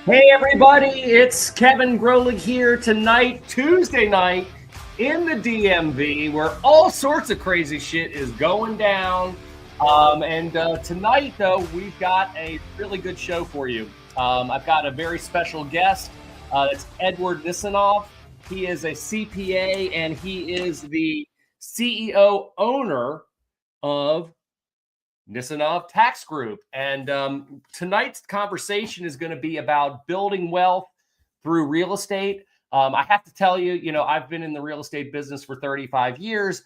Hey everybody, it's Kevin Grolig here tonight, Tuesday night in the DMV, where all sorts of crazy shit is going down. Tonight, though, we've got a really good show for you. I've got a very special guest. It's Edward Nisanov. He is a CPA and he is the CEO owner of Nisanov Tax Group. And tonight's conversation is going to be about building wealth through real estate. I have to tell you, I've been in the real estate business for 35 years,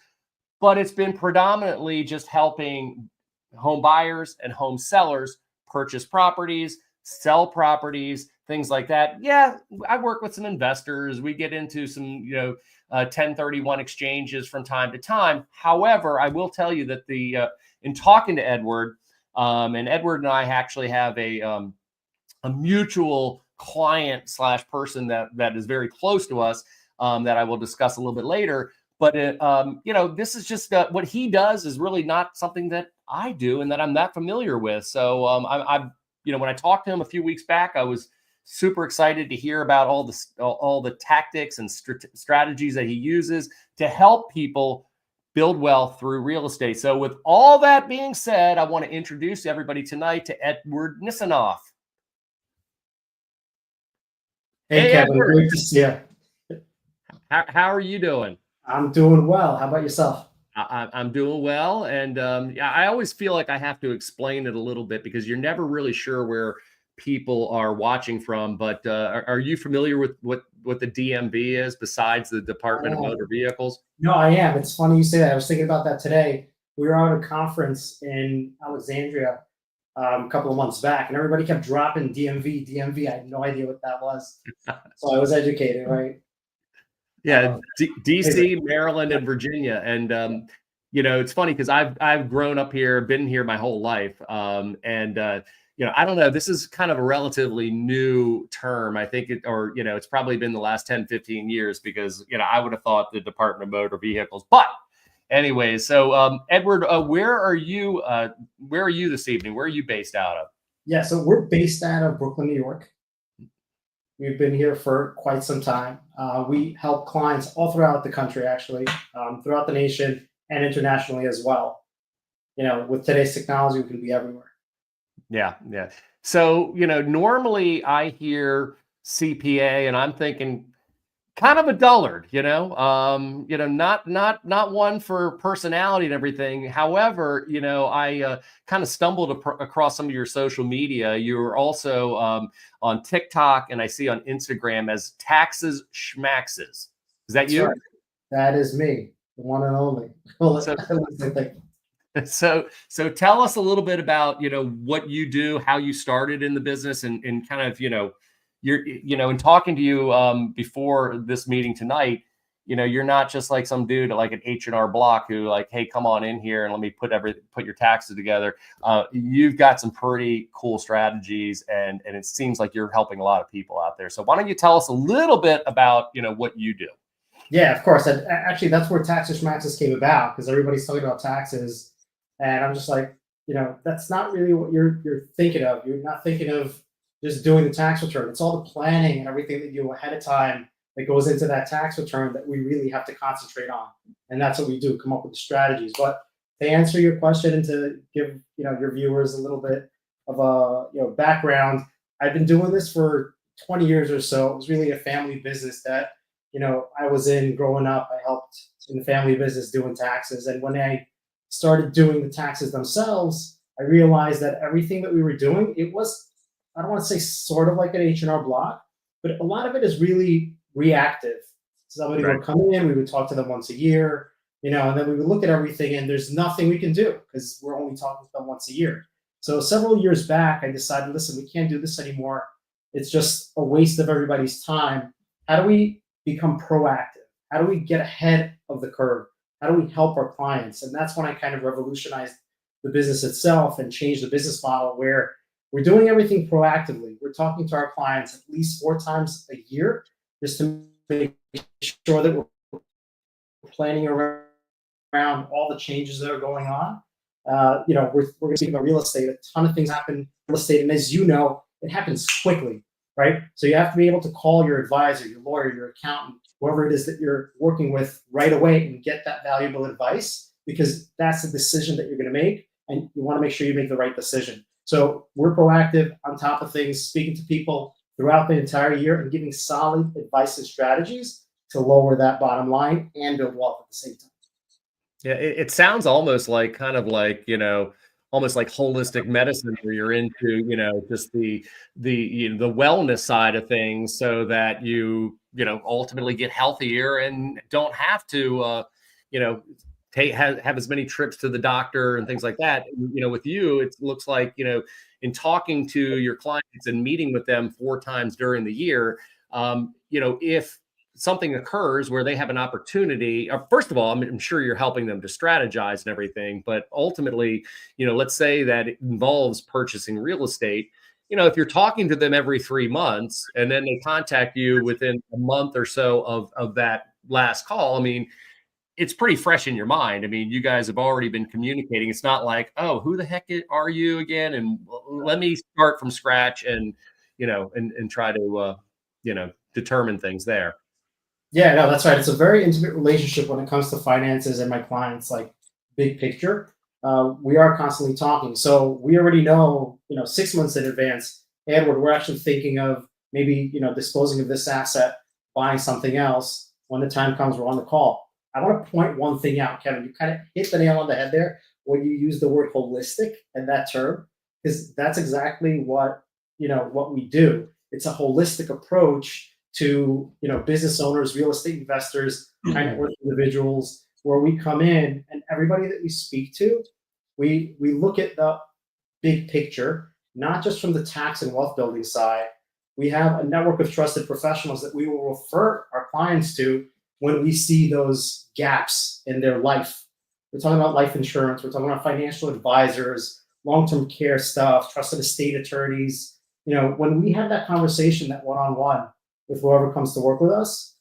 but it's been predominantly just helping home buyers and home sellers purchase properties, sell properties, things like that. Yeah, I work with some investors. We get into some, 1031 exchanges from time to time. However, I will tell you that in talking to Edward, and Edward and I actually have a mutual client / person that is very close to us, that I will discuss a little bit later. But this is just what he does is really not something that I do and that I'm that familiar with. So I'm when I talked to him a few weeks back, I was super excited to hear about all the tactics and strategies that he uses to help people build wealth through real estate. So with all that being said, I want to introduce everybody tonight to Edward Nisanov. Hey Kevin, Edward. Great to see you. How are you doing? I'm doing well. How about yourself? I'm doing well. And I always feel like I have to explain it a little bit because you're never really sure where people are watching from. But are you familiar with what the DMV is besides the Department of Motor Vehicles? No, I am. It's funny you say that. I was thinking about that today. We were at a conference in Alexandria a couple of months back, and everybody kept dropping DMV. I had no idea what that was. So I was educated, right? Yeah, DC, Maryland, and Virginia. And it's funny because I've grown up here, been here my whole life. I don't know, this is kind of a relatively new term. I think it's probably been the last 10, 15 years because, I would have thought the Department of Motor Vehicles. But anyway, so Edward, where are you this evening? Where are you based out of? Yeah, so we're based out of Brooklyn, New York. We've been here for quite some time. We help clients all throughout the country, actually, throughout the nation and internationally as well. With today's technology, we can be everywhere. Yeah. So, normally I hear CPA and I'm thinking kind of a dullard, not one for personality and everything. However, I kind of stumbled across some of your social media. You were also on TikTok and I see on Instagram as Taxes Schmaxes. Is that you? Right. That is me, the one and only. So tell us a little bit about, what you do, how you started in the business and kind of, in talking to you before this meeting tonight, you're not just like some dude at like an H&R Block who like, hey, come on in here and let me put your taxes together. You've got some pretty cool strategies and it seems like you're helping a lot of people out there. So why don't you tell us a little bit about, what you do? Yeah, of course. Actually, that's where Taxes Schmaxes came about because everybody's talking about taxes. And I'm just like, that's not really what you're thinking of. You're not thinking of just doing the tax return. It's all the planning and everything that you do ahead of time that goes into that tax return that we really have to concentrate on. And that's what we do, come up with the strategies. But to answer your question and to give your viewers a little bit of a background, I've been doing this for 20 years or so. It was really a family business that I was in growing up. I helped in the family business doing taxes. And when I started doing the taxes themselves, I realized that everything that we were doing, it was, I don't want to say sort of like an H&R Block, but a lot of it is really reactive. Somebody would come in, we would talk to them once a year, and then we would look at everything and there's nothing we can do because we're only talking to them once a year. So several years back, I decided, listen, we can't do this anymore. It's just a waste of everybody's time. How do we become proactive? How do we get ahead of the curve? How do we help our clients? And that's when I kind of revolutionized the business itself and changed the business model where we're doing everything proactively. We're talking to our clients at least 4 times a year just to make sure that we're planning around all the changes that are going on. We're going to speak about real estate. A ton of things happen in real estate. And as you know, it happens quickly. right? So you have to be able to call your advisor, your lawyer, your accountant, whoever it is that you're working with right away and get that valuable advice, because that's the decision that you're going to make. And you want to make sure you make the right decision. So we're proactive, on top of things, speaking to people throughout the entire year and giving solid advice and strategies to lower that bottom line and build wealth at the same time. Yeah, it sounds almost like kind of like, almost like holistic medicine where you're into, just the wellness side of things so that ultimately get healthier and don't have to you know, have as many trips to the doctor and things like that. With you, it looks like, in talking to your clients and meeting with them 4 times during the year, if something occurs where they have an opportunity, first of all, I'm sure you're helping them to strategize and everything, but ultimately, let's say that it involves purchasing real estate. If you're talking to them every 3 months and then they contact you within a month or so of that last call, I mean, it's pretty fresh in your mind. I mean, you guys have already been communicating. It's not like, oh, who the heck are you again? And let me start from scratch and, and try to, determine things there. Yeah, no, that's right. It's a very intimate relationship when it comes to finances and my clients, like big picture. We are constantly talking, so we already know, 6 months in advance. Edward, we're actually thinking of maybe, disposing of this asset, buying something else. When the time comes, we're on the call. I want to point one thing out, Kevin. You kind of hit the nail on the head there when you use the word holistic and that term, because that's exactly what we do. It's a holistic approach to business owners, real estate investors, high net worth individuals, where we come in and everybody that we speak to, we look at the big picture, not just from the tax and wealth building side. We have a network of trusted professionals that we will refer our clients to when we see those gaps in their life. We're talking about life insurance, we're talking about financial advisors, long-term care stuff, trusted estate attorneys. When we have that conversation, that one-on-one with whoever comes to work with us,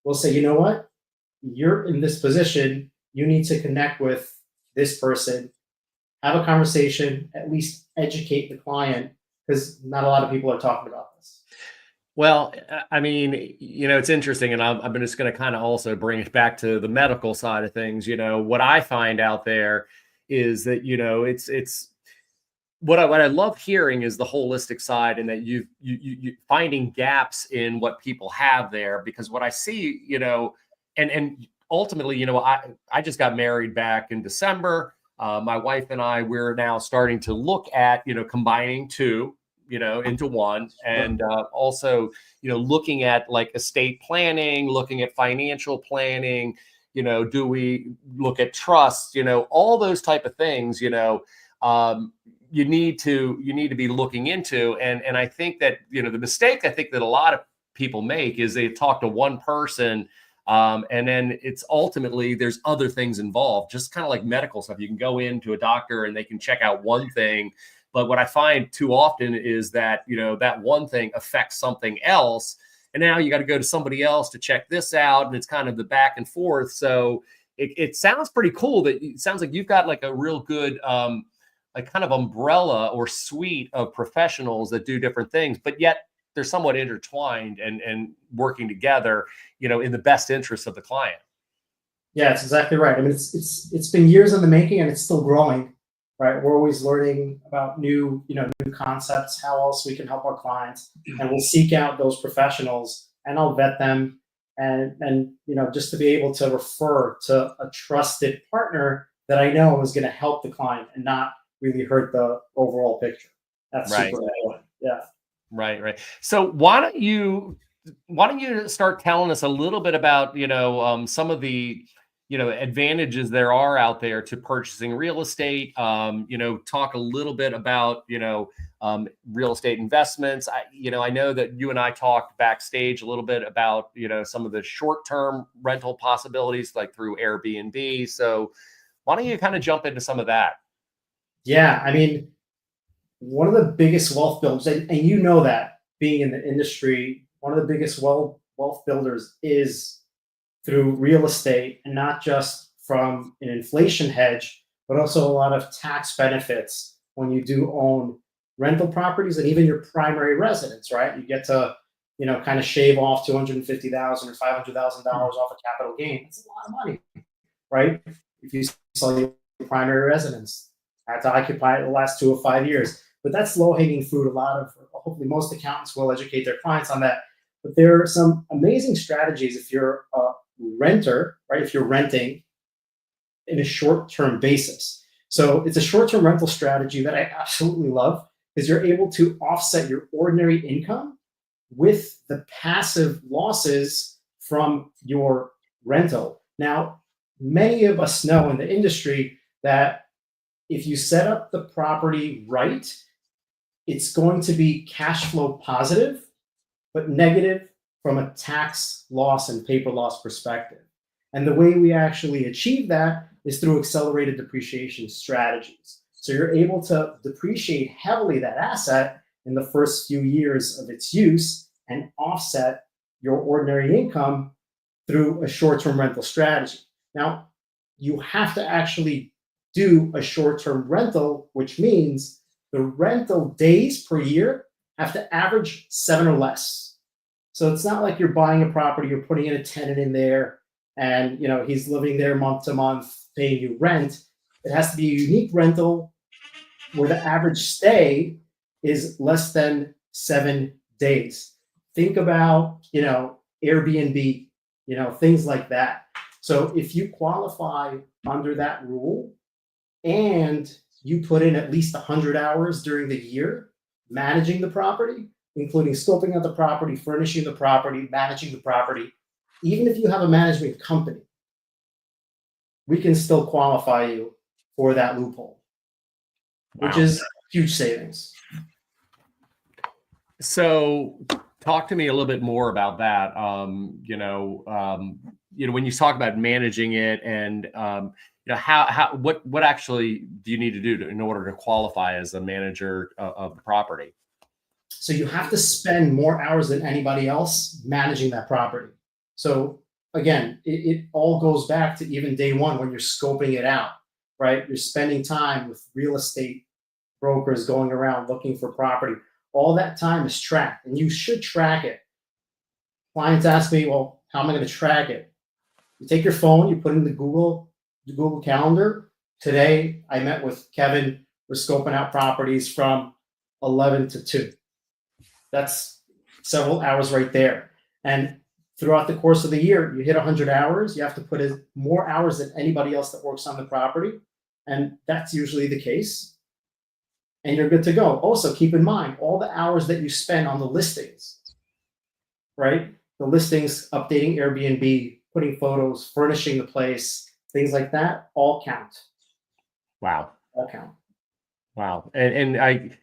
we'll say, you know what? You're in this position. You need to connect with this person, have a conversation, at least educate the client, because not a lot of people are talking about this. Well, I mean, it's interesting, and I'm just going to kind of also bring it back to the medical side of things. What I find out there is that, it's what I love hearing is the holistic side, and that you finding gaps in what people have there. Because what I see, and ultimately, I just got married back in December. My wife and we're now starting to look at, combining two, into one, and also, looking at like estate planning, looking at financial planning. Do we look at trust? All those type of things. You need to be looking into, and I think that the mistake I think that a lot of people make is they talk to one person, and then it's ultimately there's other things involved, just kind of like medical stuff. You can go into a doctor and they can check out one thing, but what I find too often is that that one thing affects something else, and now you got to go to somebody else to check this out, and it's kind of the back and forth. So it sounds pretty cool. That it sounds like you've got like a real good like kind of umbrella or suite of professionals that do different things, but yet they're somewhat intertwined and working together, in the best interest of the client. Yeah, it's exactly right. I mean, it's been years in the making, and it's still growing. Right, we're always learning about new concepts, how else we can help our clients, and we'll seek out those professionals, and I'll vet them, and just to be able to refer to a trusted partner that I know is going to help the client and not really hurt the overall picture. That's right. Super important. Yeah. Right. So why don't you start telling us a little bit about some of the advantages there are out there to purchasing real estate. Talk a little bit about real estate investments. I know that you and I talked backstage a little bit about some of the short-term rental possibilities, like through Airbnb. So why don't you kind of jump into some of that? Yeah, I mean, one of the biggest wealth builders, and you know that being in the industry, one of the biggest wealth builders is through real estate, and not just from an inflation hedge, but also a lot of tax benefits when you do own rental properties and even your primary residence, right? You get to, kind of shave off $250,000 or $500,000 off a capital gain. That's a lot of money, right? If you sell your primary residence, had to occupy it the last 2 or 5 years. But that's low-hanging fruit. Hopefully most accountants will educate their clients on that. But there are some amazing strategies if you're a renter, right? If you're renting in a short-term basis. So it's a short-term rental strategy that I absolutely love because you're able to offset your ordinary income with the passive losses from your rental. Now, many of us know in the industry that if you set up the property right, it's going to be cash flow positive, but negative from a tax loss and paper loss perspective. And the way we actually achieve that is through accelerated depreciation strategies. So you're able to depreciate heavily that asset in the first few years of its use and offset your ordinary income through a short-term rental strategy. Now, you have to actually do a short-term rental, which means the rental days per year have to average 7 or less. So it's not like you're buying a property, you're putting in a tenant in there, and he's living there month to month, paying you rent. It has to be a unique rental where the average stay is less than 7 days. Think about, Airbnb, things like that. So if you qualify under that rule and you put in at least 100 hours during the year managing the property, including scoping out the property, furnishing the property, managing the property, even if you have a management company, we can still qualify you for that loophole, which is huge savings. So talk to me a little bit more about that. When you talk about managing it and, what actually do you need to do in order to qualify as a manager of the property? So you have to spend more hours than anybody else managing that property. So again, it all goes back to even day one when you're scoping it out, right? You're spending time with real estate brokers going around looking for property. All that time is tracked, and you should track it. Clients ask me, well, how am I going to track it? You take your phone, you put in the Google Calendar. Today, I met with Kevin. We're scoping out properties from 11 to 2. That's several hours right there. And throughout the course of the year, you hit 100 hours, you have to put in more hours than anybody else that works on the property. And that's usually the case. And you're good to go. Also, keep in mind all the hours that you spend on the listings, right? The listings, updating Airbnb, putting photos, furnishing the place, things like that, all count. Wow. All count. Wow. And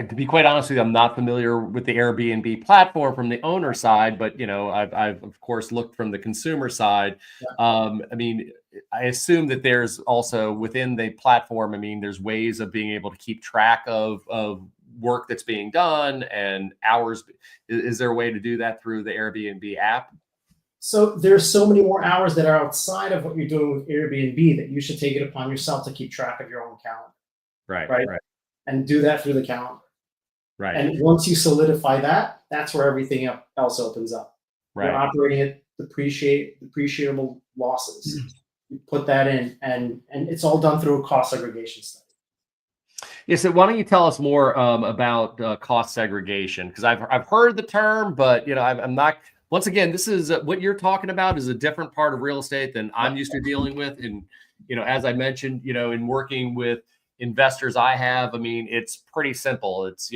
to be quite honest with you, I'm not familiar with the Airbnb platform from the owner side, but I've of course looked from the consumer side. Yeah. I assume that there's also within the platform, there's ways of being able to keep track of work that's being done and hours. Is there a way to do that through the Airbnb app? So there's so many more hours that are outside of what you're doing with Airbnb that you should take it upon yourself to keep track of your own calendar. Right. And do that through the calendar. Right. And once you solidify that, that's where everything else opens up. Right. You're operating at depreciable losses. You put that in, and it's all done through a cost segregation study. Yeah, so why don't you tell us more about cost segregation? Because I've heard the term, but I'm not. Once again, this is what you're talking about is a different part of real estate than I'm used to dealing with. And as I mentioned, in working with investors I have, it's pretty simple. It's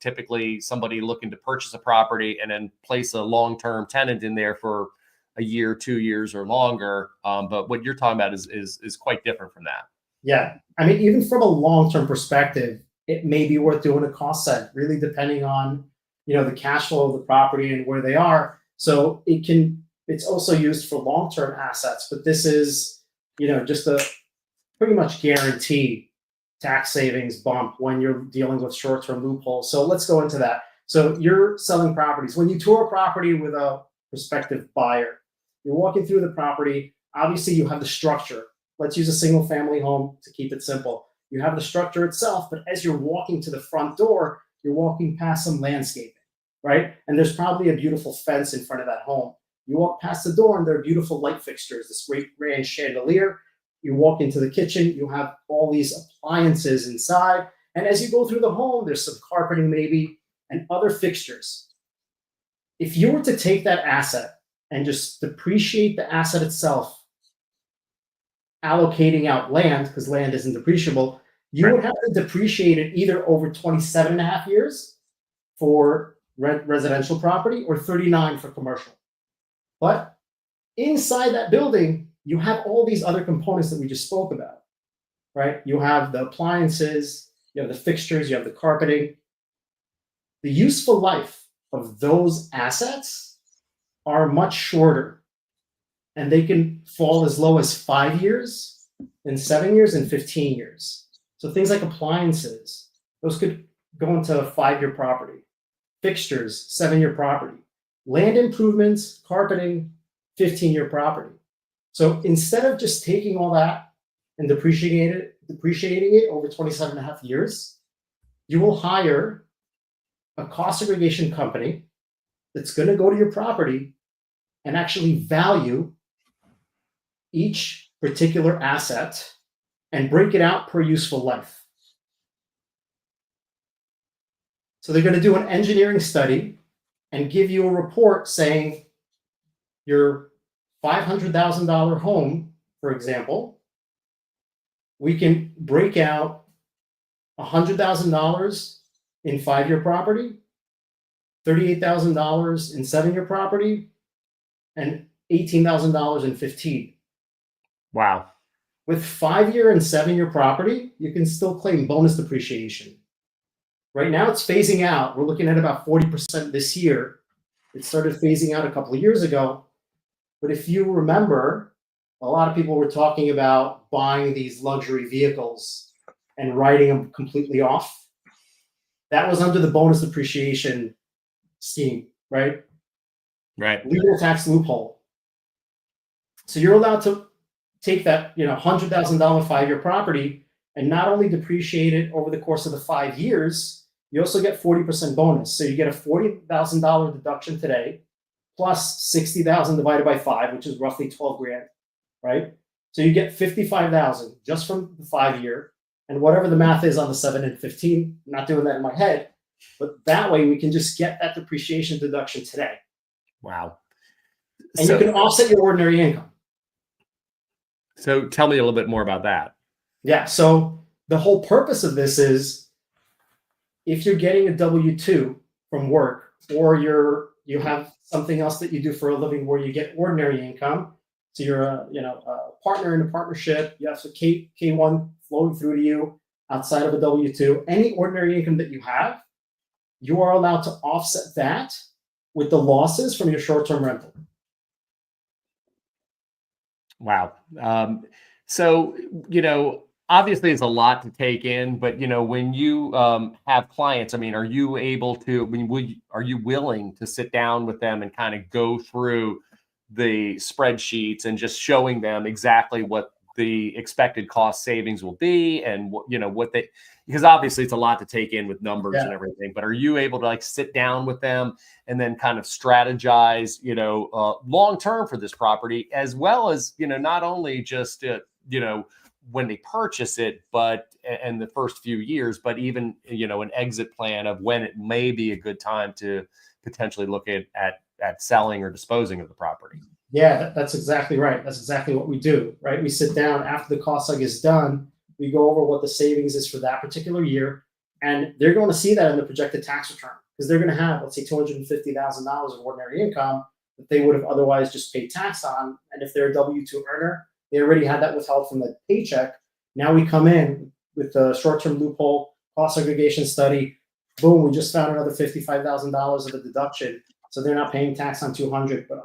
typically somebody looking to purchase a property and then place a long-term tenant in there for a year, 2 years, or longer. But what you're talking about is quite different from that. Yeah, even from a long-term perspective, it may be worth doing a cost set, really depending on the cash flow of the property and where they are. So it's also used for long-term assets, but this is just a pretty much guaranteed tax savings bump when you're dealing with short-term loopholes. So let's go into that. So you're selling properties. When you tour a property with a prospective buyer, you're walking through the property. Obviously, you have the structure. Let's use a single-family home to keep it simple. You have the structure itself, but as you're walking to the front door, you're walking past some landscaping, right? And there's probably a beautiful fence in front of that home. You walk past the door and there are beautiful light fixtures, this great grand chandelier. You walk into the kitchen, you have all these appliances inside. And as you go through the home, there's some carpeting maybe and other fixtures. If you were to take that asset and just depreciate the asset itself, allocating out land, because land isn't depreciable, you would have to depreciate it either over 27 and a half years for residential property or 39 for commercial. But inside that building, you have all these other components that we just spoke about, right? You have the appliances, you have the fixtures, you have the carpeting. The useful life of those assets are much shorter, and they can fall as low as 5 years, and 7 years, and 15 years. So things like appliances, those could go into a 5-year property. Fixtures, 7-year property. Land improvements, carpeting, 15-year property. So instead of just taking all that and depreciating it over 27 and a half years, you will hire a cost segregation company that's going to go to your property and actually value each particular asset and break it out per useful life. So they're going to do an engineering study and give you a report saying your $500,000 home, for example, we can break out $100,000 in 5-year property, $38,000 in 7-year property, and $18,000 in 15. Wow. With 5-year and 7-year property, you can still claim bonus depreciation. Right now it's phasing out. We're looking at about 40% this year. It started phasing out a couple of years ago. But if you remember, a lot of people were talking about buying these luxury vehicles and writing them completely off. That was under the bonus depreciation scheme, right? Right. Legal tax loophole. So you're allowed to take that, $100,000 5-year property and not only depreciate it over the course of the 5 years, you also get 40% bonus. So you get a $40,000 deduction today, plus 60,000 divided by 5, which is roughly 12 grand, right? So you get 55,000 just from the 5-year, and whatever the math is on the 7 and 15. I'm not doing that in my head, but that way we can just get that depreciation deduction today. Wow. And you can offset your ordinary income. So tell me a little bit more about that. Yeah. So the whole purpose of this is if you're getting a W-2 from work, or you have something else that you do for a living where you get ordinary income. So you're a partner in a partnership, you have some K1 flowing through to you outside of a W-2, any ordinary income that you have, you are allowed to offset that with the losses from your short-term rental. Wow. So, obviously it's a lot to take in, but, when you have clients, are you able to, are you willing to sit down with them and kind of go through the spreadsheets and just showing them exactly what the expected cost savings will be and because obviously it's a lot to take in with numbers and everything, but are you able to sit down with them and then kind of strategize, long-term for this property, as well as, not only just, when they purchase it, but and the first few years, but even, an exit plan of when it may be a good time to potentially look at selling or disposing of the property? Yeah, that's exactly right. That's exactly what we do, right? We sit down after the cost seg is done. We go over what the savings is for that particular year, and they're going to see that in the projected tax return because they're going to have, let's say, $250,000 of ordinary income that they would have otherwise just paid tax on. And if they're a W-2 earner, they already had that withheld from the paycheck. Now we come in with the short-term loophole cost segregation study. Boom, we just found another $55,000 of a deduction. So they're not paying tax on 200, but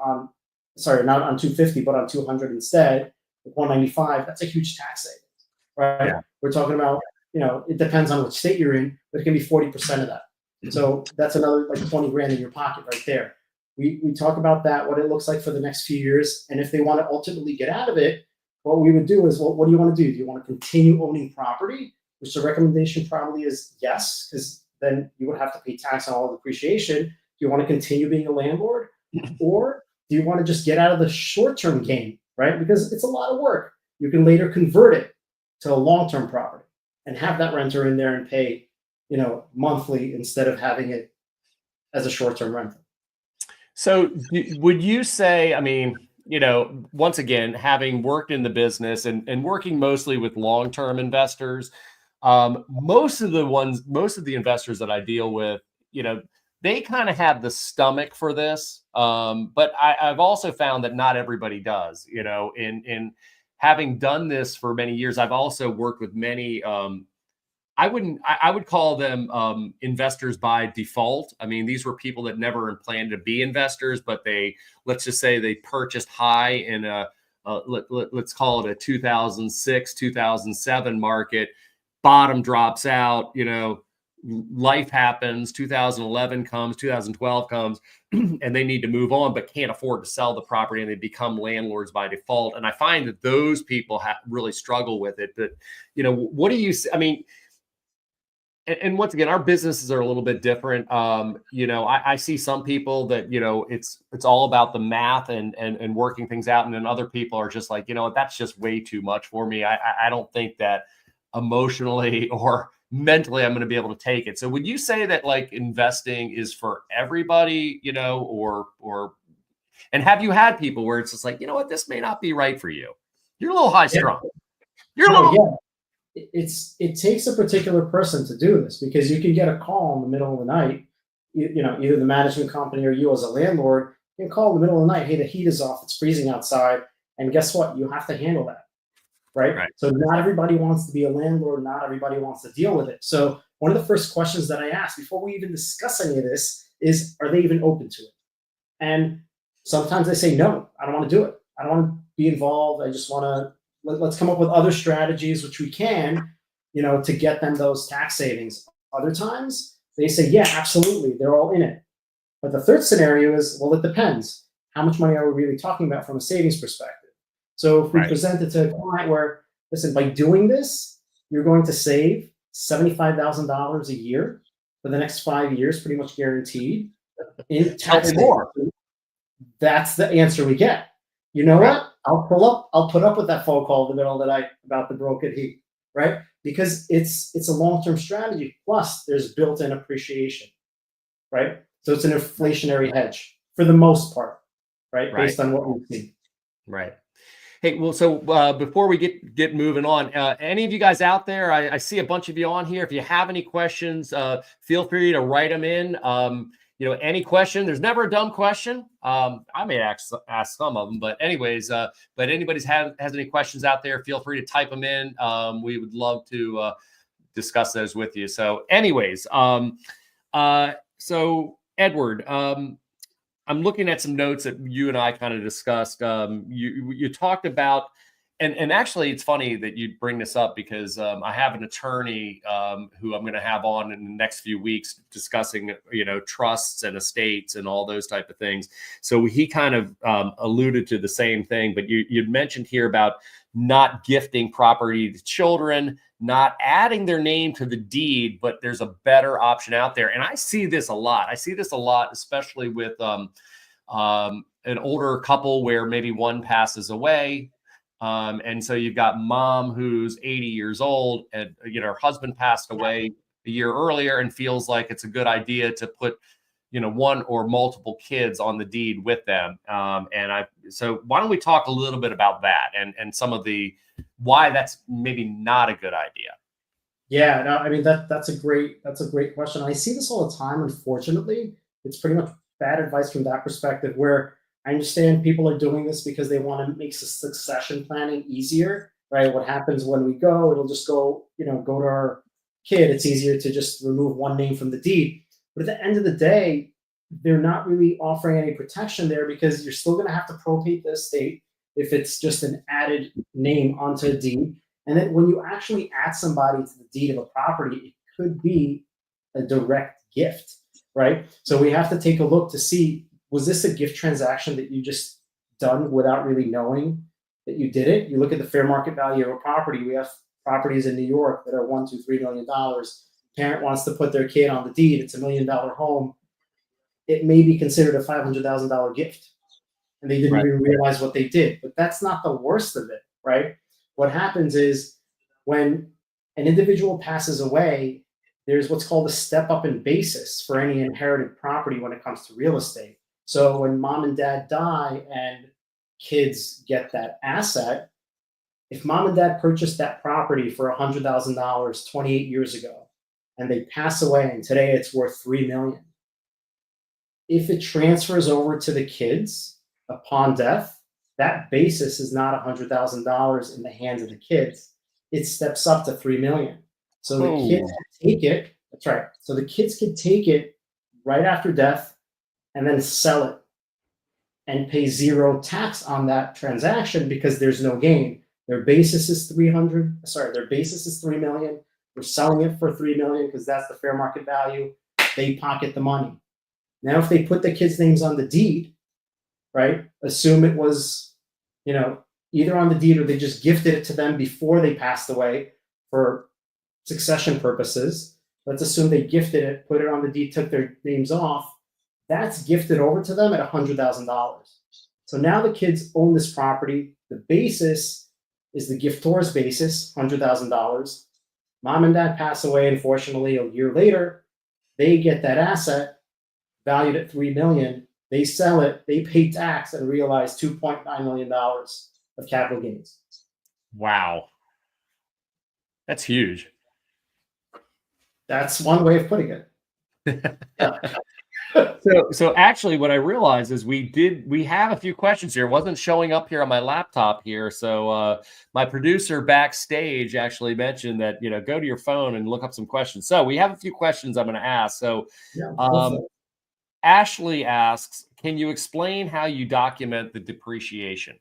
not on 250, but on 200 instead, with 195. That's a huge tax savings, right? Yeah. We're talking about, it depends on which state you're in, but it can be 40% of that. So that's another 20 grand in your pocket right there. We talk about that, what it looks like for the next few years. And if they want to ultimately get out of it, what we would do is, what do you want to do? Do you want to continue owning property? which the recommendation probably is yes, because then you would have to pay tax on all the depreciation. Do you want to continue being a landlord, or do you want to just get out of the short-term game, right? Because it's a lot of work. You can later convert it to a long-term property and have that renter in there and pay, monthly instead of having it as a short-term rental. So would you say, I mean, once again, having worked in the business and working mostly with long-term investors, most of the investors that I deal with, they kind of have the stomach for this. But I've also found that not everybody does, in having done this for many years. I've also worked with many, I would call them investors by default. I mean, these were people that never planned to be investors, but let's just say they purchased high in let's call it a 2006, 2007 market, bottom drops out, life happens, 2011 comes, 2012 comes, and they need to move on, but can't afford to sell the property, and they become landlords by default. And I find that those people really struggle with it. But, what do you, I mean, and once again, our businesses are a little bit different. I see some people that, it's all about the math and working things out. And then other people are just like, that's just way too much for me. I don't think that emotionally or mentally I'm going to be able to take it. So would you say that like investing is for everybody, and have you had people where it's just like, this may not be right for you? You're a little high strung. You're a little. Yeah. It takes a particular person to do this, because you can get a call in the middle of the night, either the management company or you as a landlord can call in the middle of the night, hey, the heat is off, it's freezing outside, and guess what? You have to handle that, right? So not everybody wants to be a landlord, not everybody wants to deal with it. So one of the first questions that I ask before we even discuss any of this is, are they even open to it? And sometimes they say, no, I don't want to do it. I don't want to be involved. I just want to, let's come up with other strategies, which we can, to get them those tax savings. Other times they say, yeah, absolutely. They're all in it. But the third scenario is, well, it depends. How much money are we really talking about from a savings perspective? So if we present it to a client where, listen, by doing this, you're going to save $75,000 a year for the next 5 years, pretty much guaranteed in tax more. That's the answer we get. You know what? I'll put up with that phone call in the middle of the night about the broken heat, right? Because it's a long-term strategy. Plus, there's built-in appreciation, right? So it's an inflationary hedge for the most part, right? Based on what we've seen. Right. Hey, well, so before we get moving on, any of you guys out there, I see a bunch of you on here. If you have any questions, feel free to write them in. Any question, there's never a dumb question. I may ask some of them, but anyways, but anybody has any questions out there, feel free to type them in. We would love to discuss those with you. So anyways, so Edward, I'm looking at some notes that you and I kind of discussed. You talked about, and actually it's funny that you bring this up, because I have an attorney who I'm going to have on in the next few weeks discussing, trusts and estates and all those type of things. So he kind of alluded to the same thing, but you'd mentioned here about not gifting property to children, not adding their name to the deed, but there's a better option out there. And I see this a lot. Especially with an older couple where maybe one passes away. And so you've got mom who's 80 years old, and her husband passed away a year earlier, and feels like it's a good idea to put one or multiple kids on the deed with them. So why don't we talk a little bit about that and some of the why that's maybe not a good idea? Yeah, no, I mean that's a great question. I see this all the time. Unfortunately, it's pretty much bad advice from that perspective, where I understand people are doing this because they want to make succession planning easier, right? What happens when we go, it'll just go to our kid. It's easier to just remove one name from the deed. But at the end of the day, they're not really offering any protection there, because you're still going to have to probate the estate if it's just an added name onto a deed. And then when you actually add somebody to the deed of a property, it could be a direct gift, right? So we have to take a look to see, was this a gift transaction that you just done without really knowing that you did it? You look at the fair market value of a property. We have properties in New York that are $1, $2, $3 million. Parent wants to put their kid on the deed. It's $1 million home. It may be considered a $500,000 gift, and they didn't even realize what they did. But that's not the worst of it, right? What happens is when an individual passes away, there's what's called a step up in basis for any inherited property when it comes to real estate. So when mom and dad die and kids get that asset, if mom and dad purchased that property for $100,000 28 years ago, and they pass away and today it's worth $3 million, if it transfers over to the kids upon death, that basis is not $100,000 in the hands of the kids. It steps up to $3 million. So the kids can take it. That's right. So the kids can take it right after death and then sell it and pay zero tax on that transaction because there's no gain. Their basis is $3 million. They're selling it for $3 million because that's the fair market value. They pocket the money. Now, if they put the kids' names on the deed, right? Assume it was, either on the deed or they just gifted it to them before they passed away for succession purposes. Let's assume they gifted it, put it on the deed, took their names off. That's gifted over to them at $100,000. So now the kids own this property. The basis is the giftor's basis, $100,000. Mom and dad pass away, unfortunately, a year later. They get that asset valued at $3 million. They sell it, they pay tax, and realize $2.9 million of capital gains. Wow. That's huge. That's one way of putting it. Yeah. So actually what I realized is we have a few questions here. It wasn't showing up here on my laptop here. So my producer backstage actually mentioned that, go to your phone and look up some questions. So we have a few questions I'm going to ask. So Ashley asks, can you explain how you document the depreciation?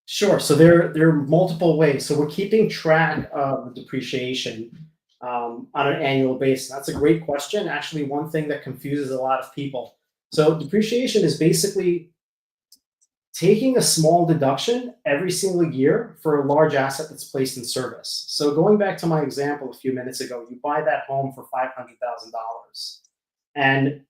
Sure. So there are multiple ways. So we're keeping track of the depreciation on an annual basis. That's a great question. Actually, one thing that confuses a lot of people. So depreciation is basically taking a small deduction every single year for a large asset that's placed in service. So going back to my example a few minutes ago, you buy that home for $500,000. And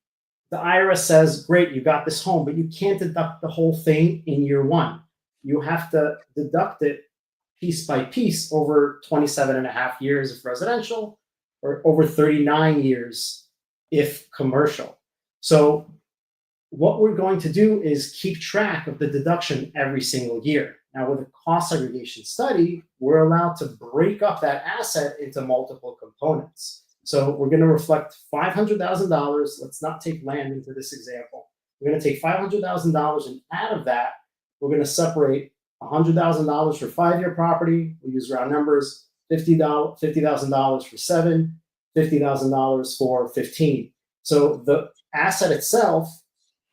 the IRS says, great, you got this home, but you can't deduct the whole thing in year one. You have to deduct it piece by piece over 27 and a half years if residential, or over 39 years if commercial. So what we're going to do is keep track of the deduction every single year. Now, with a cost segregation study, we're allowed to break up that asset into multiple components. So we're going to reflect $500,000. Let's not take land into this example. We're going to take $500,000, and out of that, we're going to separate $100,000 for 5-year property. We use round numbers, $50,000 for 7, $50,000 for 15. So the asset itself,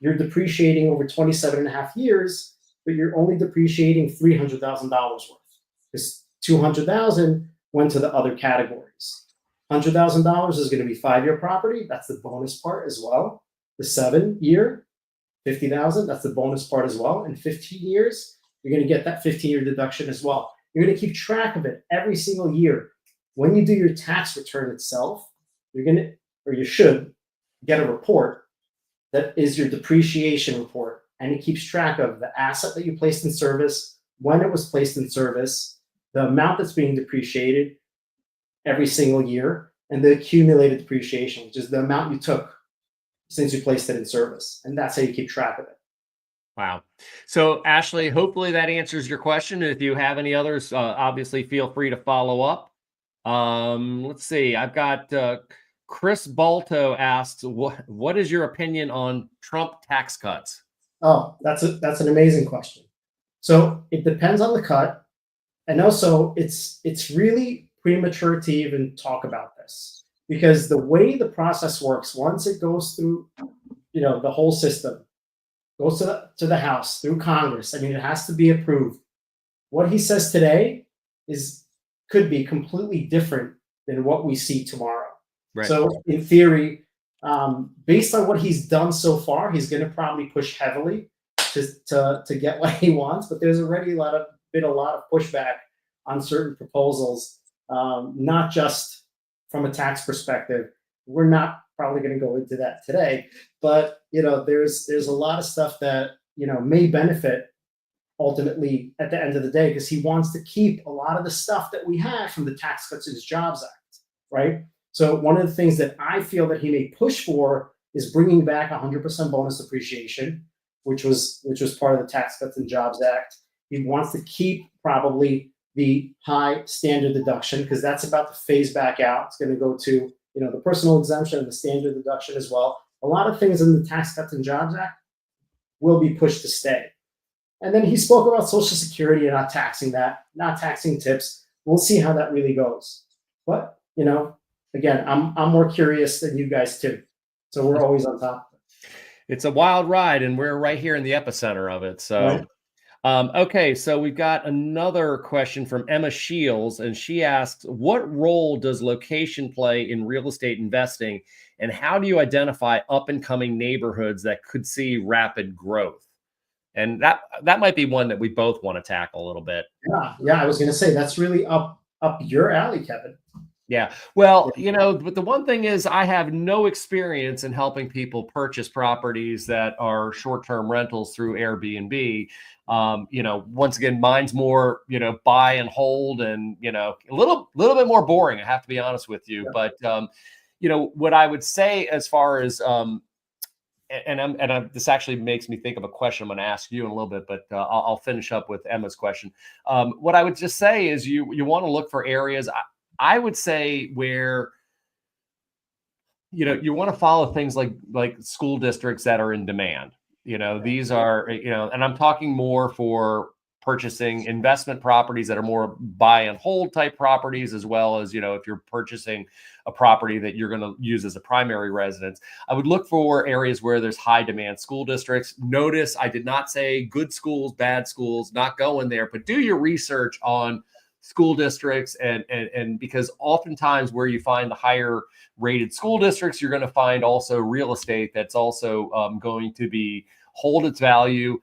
you're depreciating over 27 and a half years, but you're only depreciating $300,000 worth because $200,000 went to the other categories. $100,000 is going to be 5-year property. That's the bonus part as well. The 7-year, $50,000, that's the bonus part as well. And 15 years, you're going to get that 15-year deduction as well. You're going to keep track of it every single year. When you do your tax return itself, you're going to, or you should, get a report that is your depreciation report. And it keeps track of the asset that you placed in service, when it was placed in service, the amount that's being depreciated every single year, and the accumulated depreciation, which is the amount you took since you placed it in service. And that's how you keep track of it. Wow. So Ashley, hopefully that answers your question. If you have any others, obviously feel free to follow up. Let's see. I've got Chris Balto asks, what is your opinion on Trump tax cuts? Oh, that's an amazing question. So it depends on the cut. And also it's really premature to even talk about this, because the way the process works, once it goes through, the whole system, goes to the House, through Congress, I mean, it has to be approved. What he says today could be completely different than what we see tomorrow. Right. So in theory, based on what he's done so far, he's going to probably push heavily to get what he wants, but there's already a lot of pushback on certain proposals, not just from a tax perspective. We're not probably going to go into that today, but there's a lot of stuff that may benefit ultimately at the end of the day, because he wants to keep a lot of the stuff that we had from the Tax Cuts and Jobs Act, right? So one of the things that I feel that he may push for is bringing back 100% bonus depreciation, which was part of the Tax Cuts and Jobs Act. He wants to keep probably the high standard deduction, because that's about to phase back out. It's going to go to the personal exemption and the standard deduction as well. A lot of things in the Tax Cuts and Jobs Act will be pushed to stay. And then he spoke about Social Security and not taxing that, not taxing tips. We'll see how that really goes. But again, I'm more curious than you guys too. So we're always on top of it. It's a wild ride, and we're right here in the epicenter of it. So, right. Okay, so we've got another question from Emma Shields, and she asks, what role does location play in real estate investing, and how do you identify up-and-coming neighborhoods that could see rapid growth? And that might be one that we both want to tackle a little bit. Yeah, I was going to say that's really up your alley, Kevin. Yeah. Well, but the one thing is I have no experience in helping people purchase properties that are short-term rentals through Airbnb. Once again, mine's more, buy and hold, and, a little bit more boring, I have to be honest with you. Yeah. But, what I would say as far as, this actually makes me think of a question I'm going to ask you in a little bit, but I'll finish up with Emma's question. What I would just say is you want to look for areas, I would say, where you want to follow things like school districts that are in demand. These are, and I'm talking more for purchasing investment properties that are more buy and hold type properties, as well as, if you're purchasing a property that you're going to use as a primary residence. I would look for areas where there's high demand school districts. Notice I did not say good schools, bad schools, not going there, but do your research on school districts, and because oftentimes where you find the higher rated school districts, you're going to find also real estate that's also going to hold its value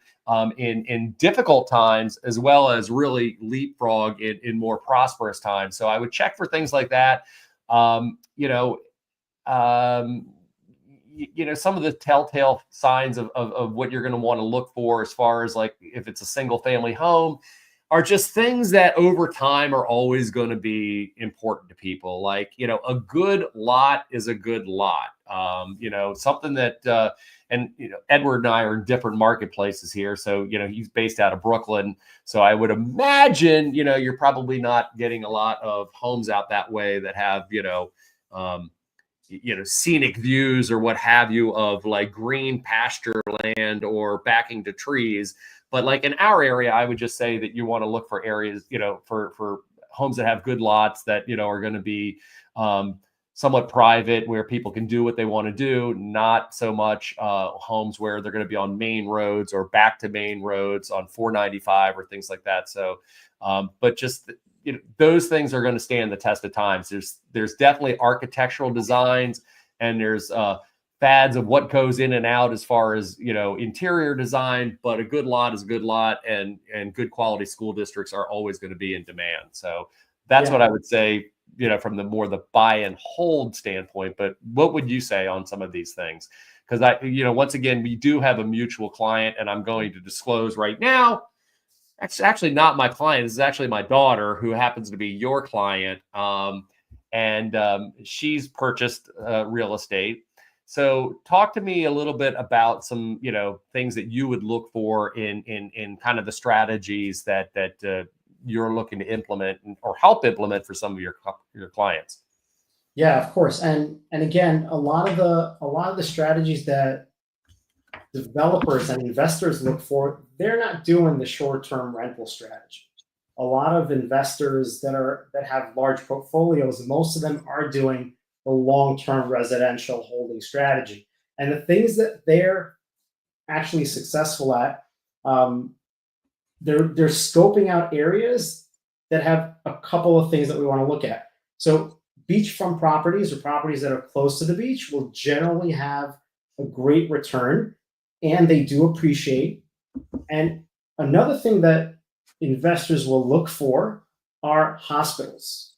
in difficult times, as well as really leapfrog in more prosperous times. So I would check for things like that. Some of the telltale signs of what you're going to want to look for, as far as like if it's a single family home, are just things that over time are always going to be important to people. Like, a good lot is a good lot. Something that, Edward and I are in different marketplaces here. So, he's based out of Brooklyn. So I would imagine, you're probably not getting a lot of homes out that way that have, scenic views or what have you of like green pasture land or backing to trees. But like in our area, I would just say that you want to look for areas, for homes that have good lots that, are going to be somewhat private, where people can do what they want to do, not so much homes where they're going to be on main roads or back to main roads on 495 or things like that. So, but just, those things are going to stand the test of times. There's definitely architectural designs, and there's fads of what goes in and out as far as, interior design, but a good lot is a good lot, and good quality school districts are always going to be in demand. So that's what I would say, from the buy and hold standpoint. But what would you say on some of these things? Because once again, we do have a mutual client, and I'm going to disclose right now, it's actually not my client. This is actually my daughter, who happens to be your client. And she's purchased real estate. So talk to me a little bit about some, things that you would look for in kind of the strategies that you're looking to implement or help implement for some of your clients. Yeah, of course. And again, a lot of the strategies that developers and investors look for, they're not doing the short-term rental strategy. A lot of investors that have large portfolios, most of them are doing the long-term residential holding strategy. And the things that they're actually successful at, they're scoping out areas that have a couple of things that we want to look at. So beachfront properties, or properties that are close to the beach, will generally have a great return, and they do appreciate. And another thing that investors will look for are hospitals.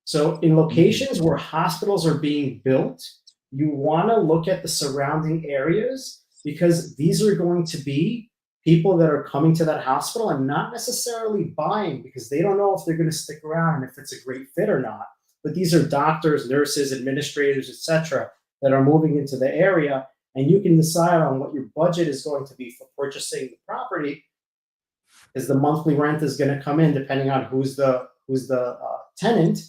So in locations where hospitals are being built, you want to look at the surrounding areas, because these are going to be people that are coming to that hospital and not necessarily buying because they don't know if they're going to stick around and if it's a great fit or not. But these are doctors, nurses, administrators, etc., that are moving into the area, and you can decide on what your budget is going to be for purchasing the property, because the monthly rent is going to come in depending on who's the tenant.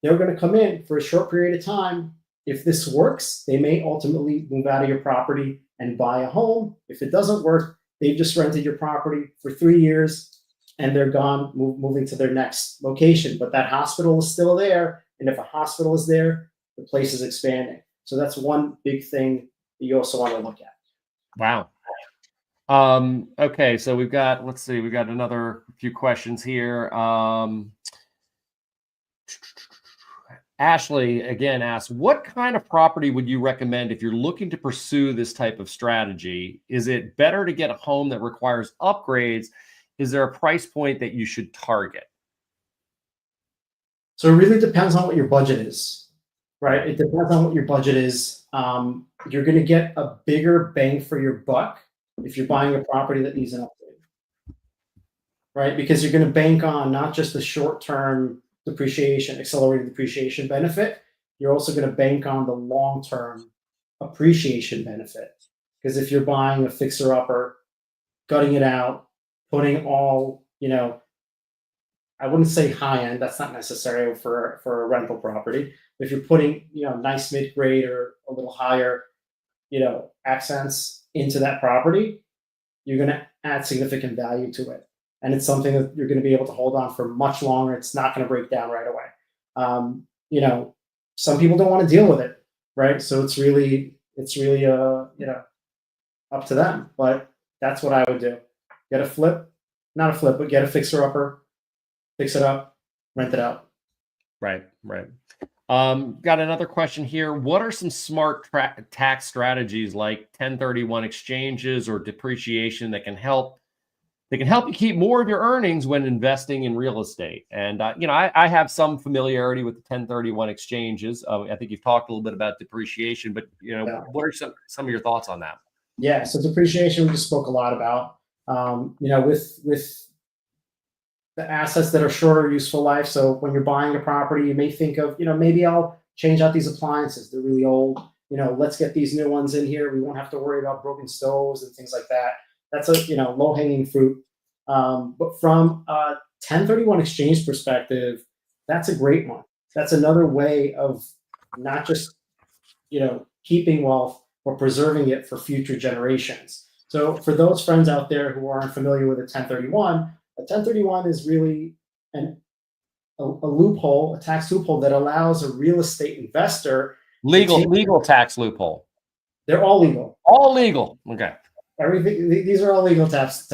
They're going to come in for a short period of time. If this works, they may ultimately move out of your property and buy a home. If it doesn't work, they've just rented your property for 3 years and they're gone, moving to their next location. But that hospital is still there. And if a hospital is there, the place is expanding. So that's one big thing that you also want to look at. Wow. Okay, so we've got, let's see, we've got another few questions here. Ashley again asks, what kind of property would you recommend if you're looking to pursue this type of strategy? Is it better to get a home that requires upgrades? Is there a price point that you should target? So it really depends on what your budget is, right? It depends on what your budget is. You're going to get a bigger bang for your buck if you're buying a property that needs an upgrade, right? Because you're going to bank on not just the short-term depreciation, accelerated depreciation benefit, you're also going to bank on the long-term appreciation benefit. Because if you're buying a fixer-upper, gutting it out, putting all, I wouldn't say high-end, that's not necessary for a rental property. But if you're putting, nice mid-grade or a little higher, accents into that property, you're going to add significant value to it. And it's something that you're going to be able to hold on for much longer. It's not going to break down right away. Some people don't want to deal with it, right? So it's really up to them. But that's what I would do. Get a flip, not a flip, but get a fixer-upper, fix it up, rent it out. Right. Got another question here. What are some smart tax strategies like 1031 exchanges or depreciation that can help you keep more of your earnings when investing in real estate? And I have some familiarity with the 1031 exchanges. I think you've talked a little bit about depreciation, but what are some of your thoughts on that? Yeah, so depreciation we just spoke a lot about. With the assets that are shorter useful life. So when you're buying a property, you may think of, maybe I'll change out these appliances. They're really old. Let's get these new ones in here. We won't have to worry about broken stoves and things like that. That's a, low-hanging fruit. But from a 1031 exchange perspective, that's a great one. That's another way of not just, keeping wealth, but preserving it for future generations. So for those friends out there who aren't familiar with a 1031, a 1031 is really a loophole, a tax loophole that allows a real estate investor legal tax loophole. They're all legal. All legal. Okay. Everything. These are all legal tax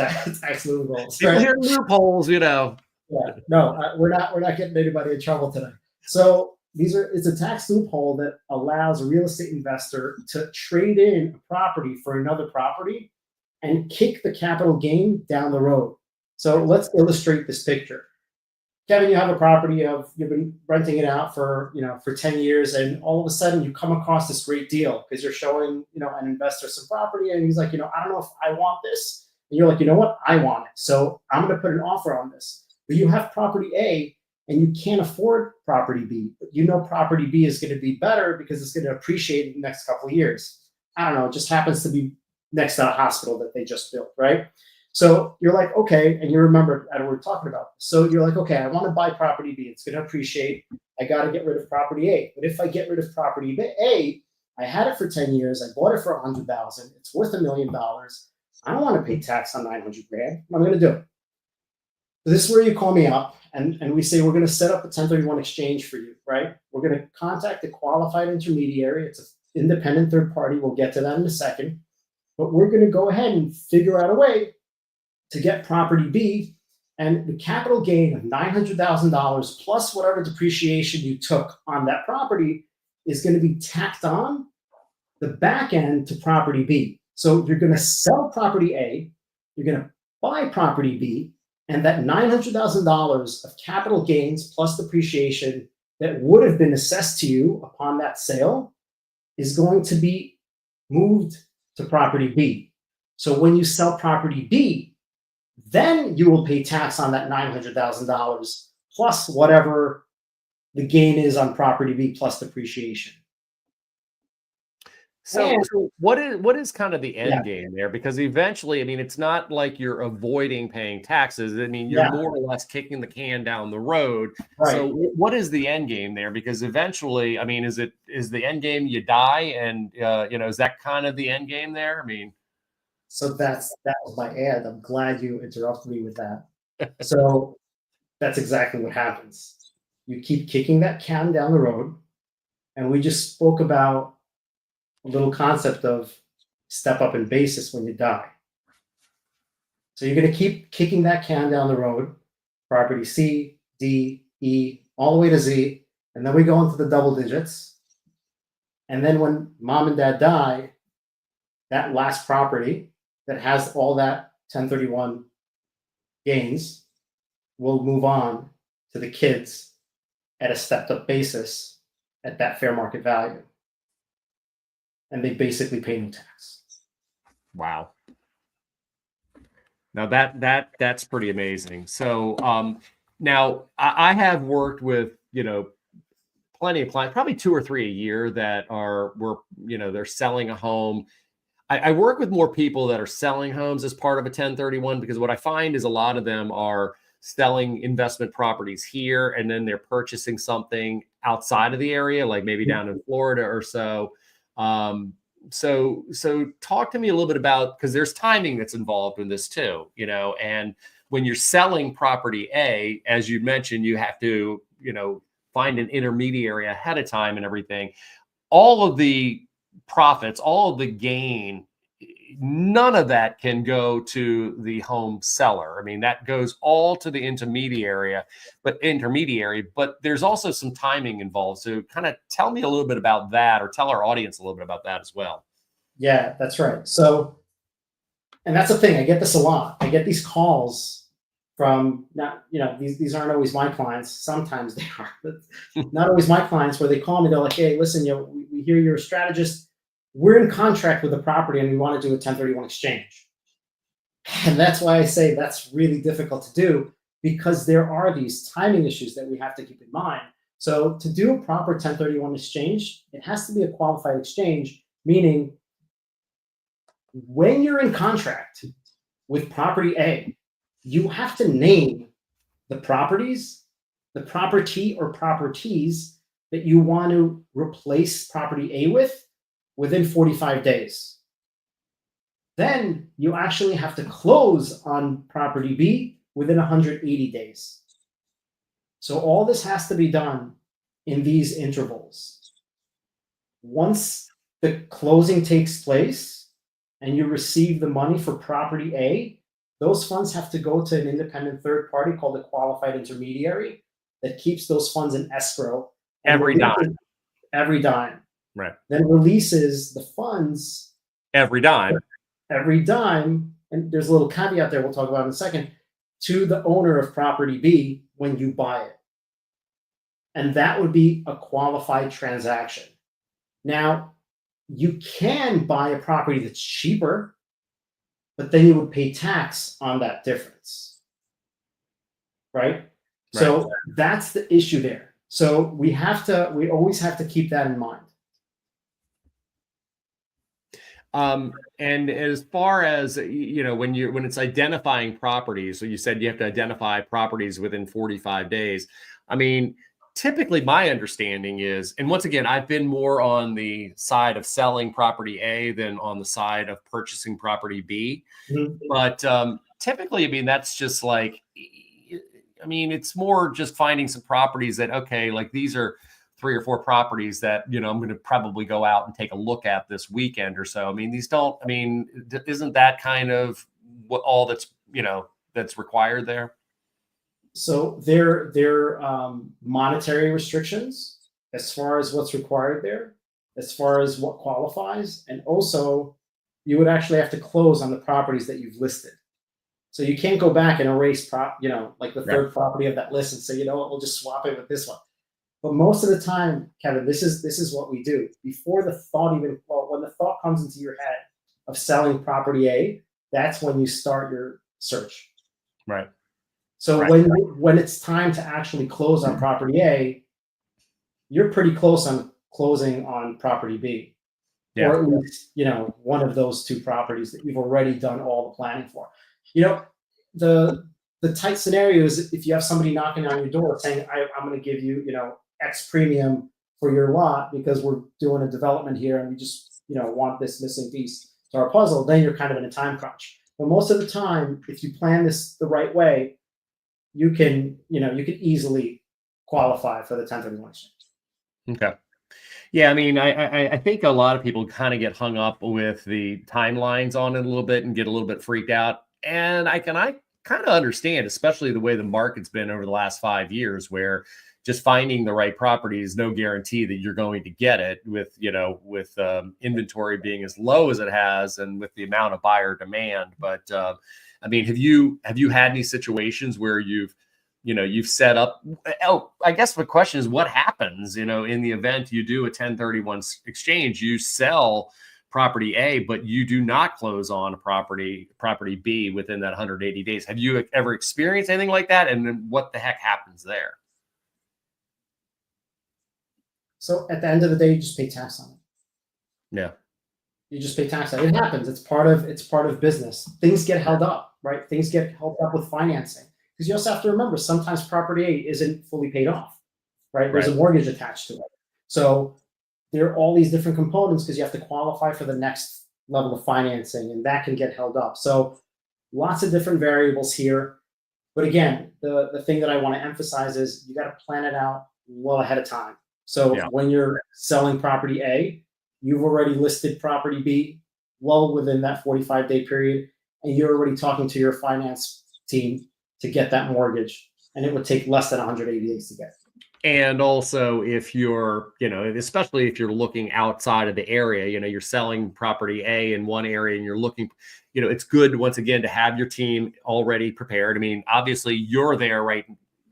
loopholes. Right? Here loopholes, Yeah. No, we're not getting anybody in trouble today. So it's a tax loophole that allows a real estate investor to trade in a property for another property and kick the capital gain down the road. So let's illustrate this picture. Kevin, you have a property you've been renting it out for 10 years, and all of a sudden you come across this great deal because you're showing, an investor some property, and he's like, I don't know if I want this. And you're like, you know what? I want it. So I'm going to put an offer on this. But you have property A and you can't afford property B, but property B is going to be better because it's going to appreciate in the next couple of years. I don't know. It just happens to be next to a hospital that they just built, right? So you're like, okay, and you remember Edward talking about this. So you're like, okay, I want to buy property B. It's going to appreciate. I got to get rid of property A. But if I get rid of property A, I had it for 10 years. I bought it for $100,000. It's worth $1 million. I don't want to pay tax on $900,000. I'm going to do it. So this is where you call me up, and we say we're going to set up a 1031 exchange for you, right? We're going to contact a qualified intermediary. It's an independent third party. We'll get to that in a second. But we're going to go ahead and figure out a way to get property B, and the capital gain of $900,000 plus whatever depreciation you took on that property is going to be tacked on the back end to property B. So you're going to sell property A, you're going to buy property B, And that $900,000 of capital gains plus depreciation that would have been assessed to you upon that sale is going to be moved to property B. So when you sell property B, then you will pay tax on that $900,000 plus whatever the gain is on property B plus depreciation. So what is kind of the end Yeah. game there? Because eventually, I mean, it's not like you're avoiding paying taxes. I mean, you're more or less kicking the can down the road. Right. So what is the end game there? Because eventually, I mean, is the end game you die, and is that kind of the end game there? I mean, so that was my ad. I'm glad you interrupted me with that. So that's exactly what happens. You keep kicking that can down the road, and we just spoke about a little concept of step up in basis when you die. So you're going to keep kicking that can down the road, property C, D, E, all the way to Z, and then we go into the double digits. And then when mom and dad die, that last property that has all that 1031 gains will move on to the kids at a stepped up basis at that fair market value. And they basically pay no tax. Wow. Now that's pretty amazing. So now I have worked with plenty of clients, probably 2 or 3 a year that they're selling a home. I work with more people that are selling homes as part of a 1031, because what I find is a lot of them are selling investment properties here, and then they're purchasing something outside of the area, like maybe down in Florida or so. So talk to me a little bit about, because there's timing that's involved in this too, and when you're selling property A, as you mentioned, you have to, find an intermediary ahead of time and everything. All of the profits, all of the gain, none of that can go to the home seller. I mean, that goes all to the intermediary, but there's also some timing involved. So kind of tell me a little bit about that, or tell our audience a little bit about that as well. Yeah, that's right. So, and that's the thing, I get this a lot. I get these calls from, not, these aren't always my clients. Sometimes they are, but not always my clients, where they call me, they're like, hey, listen, we hear you're a strategist. We're in contract with the property and we want to do a 1031 exchange. And that's why I say that's really difficult to do, because there are these timing issues that we have to keep in mind. So to do a proper 1031 exchange, it has to be a qualified exchange, meaning when you're in contract with property A, you have to name the properties, the property or properties that you want to replace property A with within 45 days. Then you actually have to close on property B within 180 days. So all this has to be done in these intervals. Once the closing takes place and you receive the money for property A, those funds have to go to an independent third party called a qualified intermediary that keeps those funds in escrow. Every dime. Every dime. Right. Then releases the funds. Every dime. Every dime. And there's a little caveat there we'll talk about in a second, to the owner of property B when you buy it. And that would be a qualified transaction. Now, you can buy a property that's cheaper, but then you would pay tax on that difference, right? So that's the issue there. So we always have to keep that in mind. And as far as, when it's identifying properties, so you said you have to identify properties within 45 days. I mean, typically my understanding is, and once again, I've been more on the side of selling property A than on the side of purchasing property B. Mm-hmm. But typically, I mean, that's just like, it's more just finding some properties that, okay, like these are 3 or 4 properties that, I'm going to probably go out and take a look at this weekend or so. I mean, isn't that kind of what all that's required there? So there monetary restrictions as far as what's required there, as far as what qualifies, and also you would actually have to close on the properties that you've listed. So you can't go back and erase like the third property of that list and say, you know what, we'll just swap it with this one. But most of the time, Kevin, this is what we do. Before the thought when the thought comes into your head of selling property A, that's when you start your search. Right. So when it's time to actually close on property A, you're pretty close on closing on property B, or at least one of those two properties that you've already done all the planning for. The tight scenario is if you have somebody knocking on your door saying, I'm going to give you X premium for your lot because we're doing a development here and we just want this missing piece to our puzzle, then you're kind of in a time crunch. But most of the time, if you plan this the right way, you can easily qualify for the 1031 exchange. Okay. Yeah, I mean, I think a lot of people kind of get hung up with the timelines on it a little bit and get a little bit freaked out. And I kind of understand, especially the way the market's been over the last 5 years, where just finding the right property is no guarantee that you're going to get it with inventory being as low as it has and with the amount of buyer demand. But I mean, have you had any situations where you've set up? I guess the question is, what happens, in the event you do a 1031 exchange, you sell property A, but you do not close on a property B within that 180 days. Have you ever experienced anything like that? And then what the heck happens there? So at the end of the day, you just pay tax on it. Yeah. You just pay tax on it. It happens. It's part of business. Things get held up, right? Things get held up with financing. Because you also have to remember, sometimes property A isn't fully paid off, right? There's a mortgage attached to it. So there are all these different components because you have to qualify for the next level of financing, and that can get held up. So lots of different variables here. But again, the thing that I want to emphasize is you got to plan it out well ahead of time. So when you're selling property A, you've already listed property B well within that 45-day period, and you're already talking to your finance team to get that mortgage, and it would take less than 180 days to get. And also, if you're, especially if you're looking outside of the area, you're selling property A in one area and you're looking, it's good, once again, to have your team already prepared. I mean, obviously you're there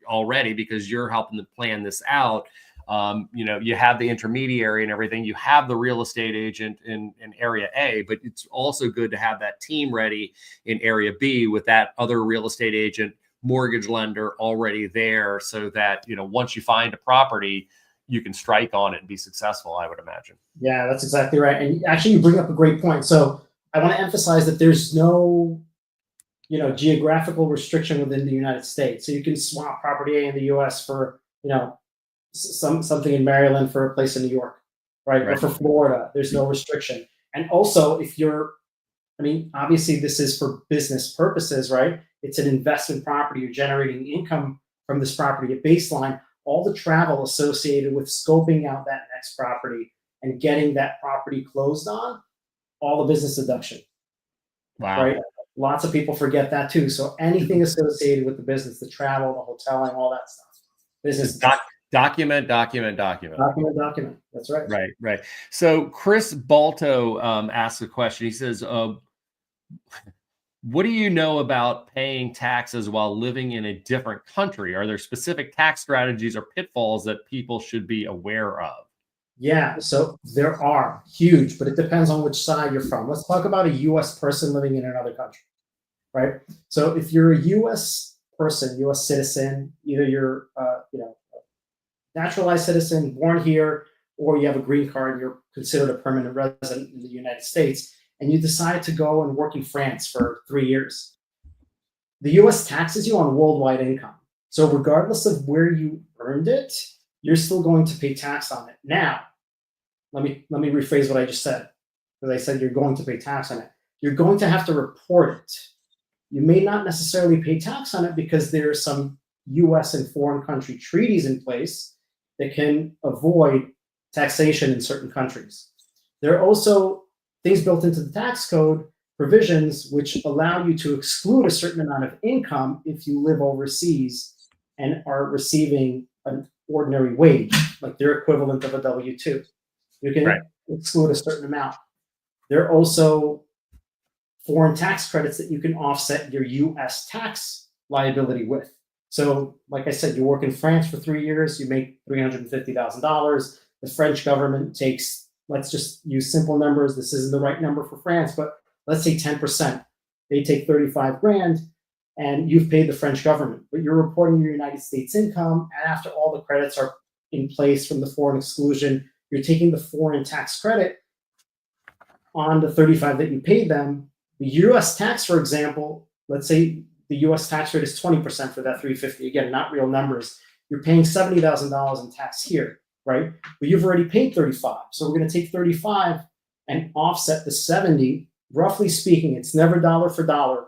already because you're helping to plan this out. You have the intermediary and everything. You have the real estate agent in area A, but it's also good to have that team ready in area B with that other real estate agent, mortgage lender already there, so that once you find a property, you can strike on it and be successful, I would imagine. Yeah, that's exactly right. And actually, you bring up a great point. So I want to emphasize that there's no geographical restriction within the United States. So you can swap property A in the US for something in Maryland for a place in New York, right? Or for Florida, there's no restriction. And also, obviously this is for business purposes, right? It's an investment property. You're generating income from this property at baseline. All the travel associated with scoping out that next property and getting that property closed on, all the business deduction. Wow. Right? Lots of people forget that too. So anything associated with the business, the travel, the hoteling, all that stuff. Business document. Document. That's right. Right. So Chris Balto asks a question. He says, what do you know about paying taxes while living in a different country? Are there specific tax strategies or pitfalls that people should be aware of? Yeah, so there are huge, but it depends on which side you're from. Let's talk about a U.S. person living in another country, right? So if you're a U.S. person, U.S. citizen, either you're naturalized citizen, born here, or you have a green card, you're considered a permanent resident in the United States, and you decide to go and work in France for 3 years. The U.S. taxes you on worldwide income. So regardless of where you earned it, you're still going to pay tax on it. Now, let me rephrase what I just said, because I said you're going to pay tax on it. You're going to have to report it. You may not necessarily pay tax on it because there are some U.S. and foreign country treaties in place that can avoid taxation in certain countries. There are also things built into the tax code, provisions which allow you to exclude a certain amount of income if you live overseas and are receiving an ordinary wage, like their equivalent of a W-2. You can exclude a certain amount. There are also foreign tax credits that you can offset your U.S. tax liability with. So, like I said, you work in France for 3 years, you make $350,000. The French government takes, let's just use simple numbers. This isn't the right number for France, but let's say 10%. They take 35 grand, and you've paid the French government, but you're reporting your United States income. And after all the credits are in place from the foreign exclusion, you're taking the foreign tax credit on the 35 that you paid them. The U.S. tax, for example, let's say the U.S. tax rate is 20% for that 350. Again, not real numbers. You're paying $70,000 in tax here, right? But you've already paid 35. So we're going to take 35 and offset the 70. Roughly speaking, it's never dollar for dollar.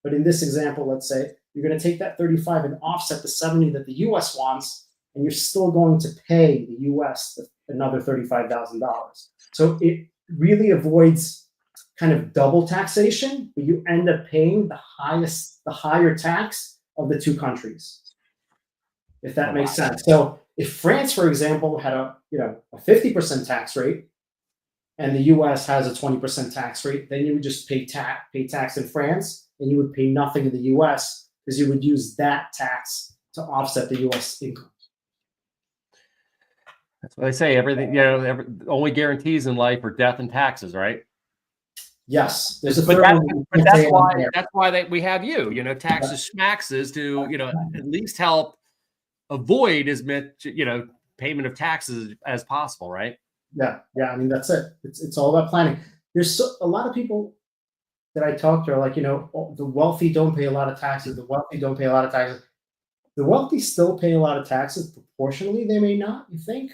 But in this example, let's say you're going to take that 35 and offset the 70 that the U.S. wants, and you're still going to pay the U.S. another $35,000. So it really avoids kind of double taxation, but you end up paying the higher tax of the two countries, if that makes sense. So if France, for example, had a 50% tax rate, and the U.S. has a 20% tax rate, then you would just pay tax in France, and you would pay nothing in the U.S. because you would use that tax to offset the U.S. income. That's what they say. Everything, only guarantees in life are death and taxes, right? Yes, there's a but third one. But that's why we have you. Taxes schmaxes to at least help avoid as much payment of taxes as possible, right? Yeah. I mean, that's it. It's all about planning. There's a lot of people that I talk to are like, the wealthy don't pay a lot of taxes. The wealthy don't pay a lot of taxes. The wealthy still pay a lot of taxes proportionally. They may not, you think,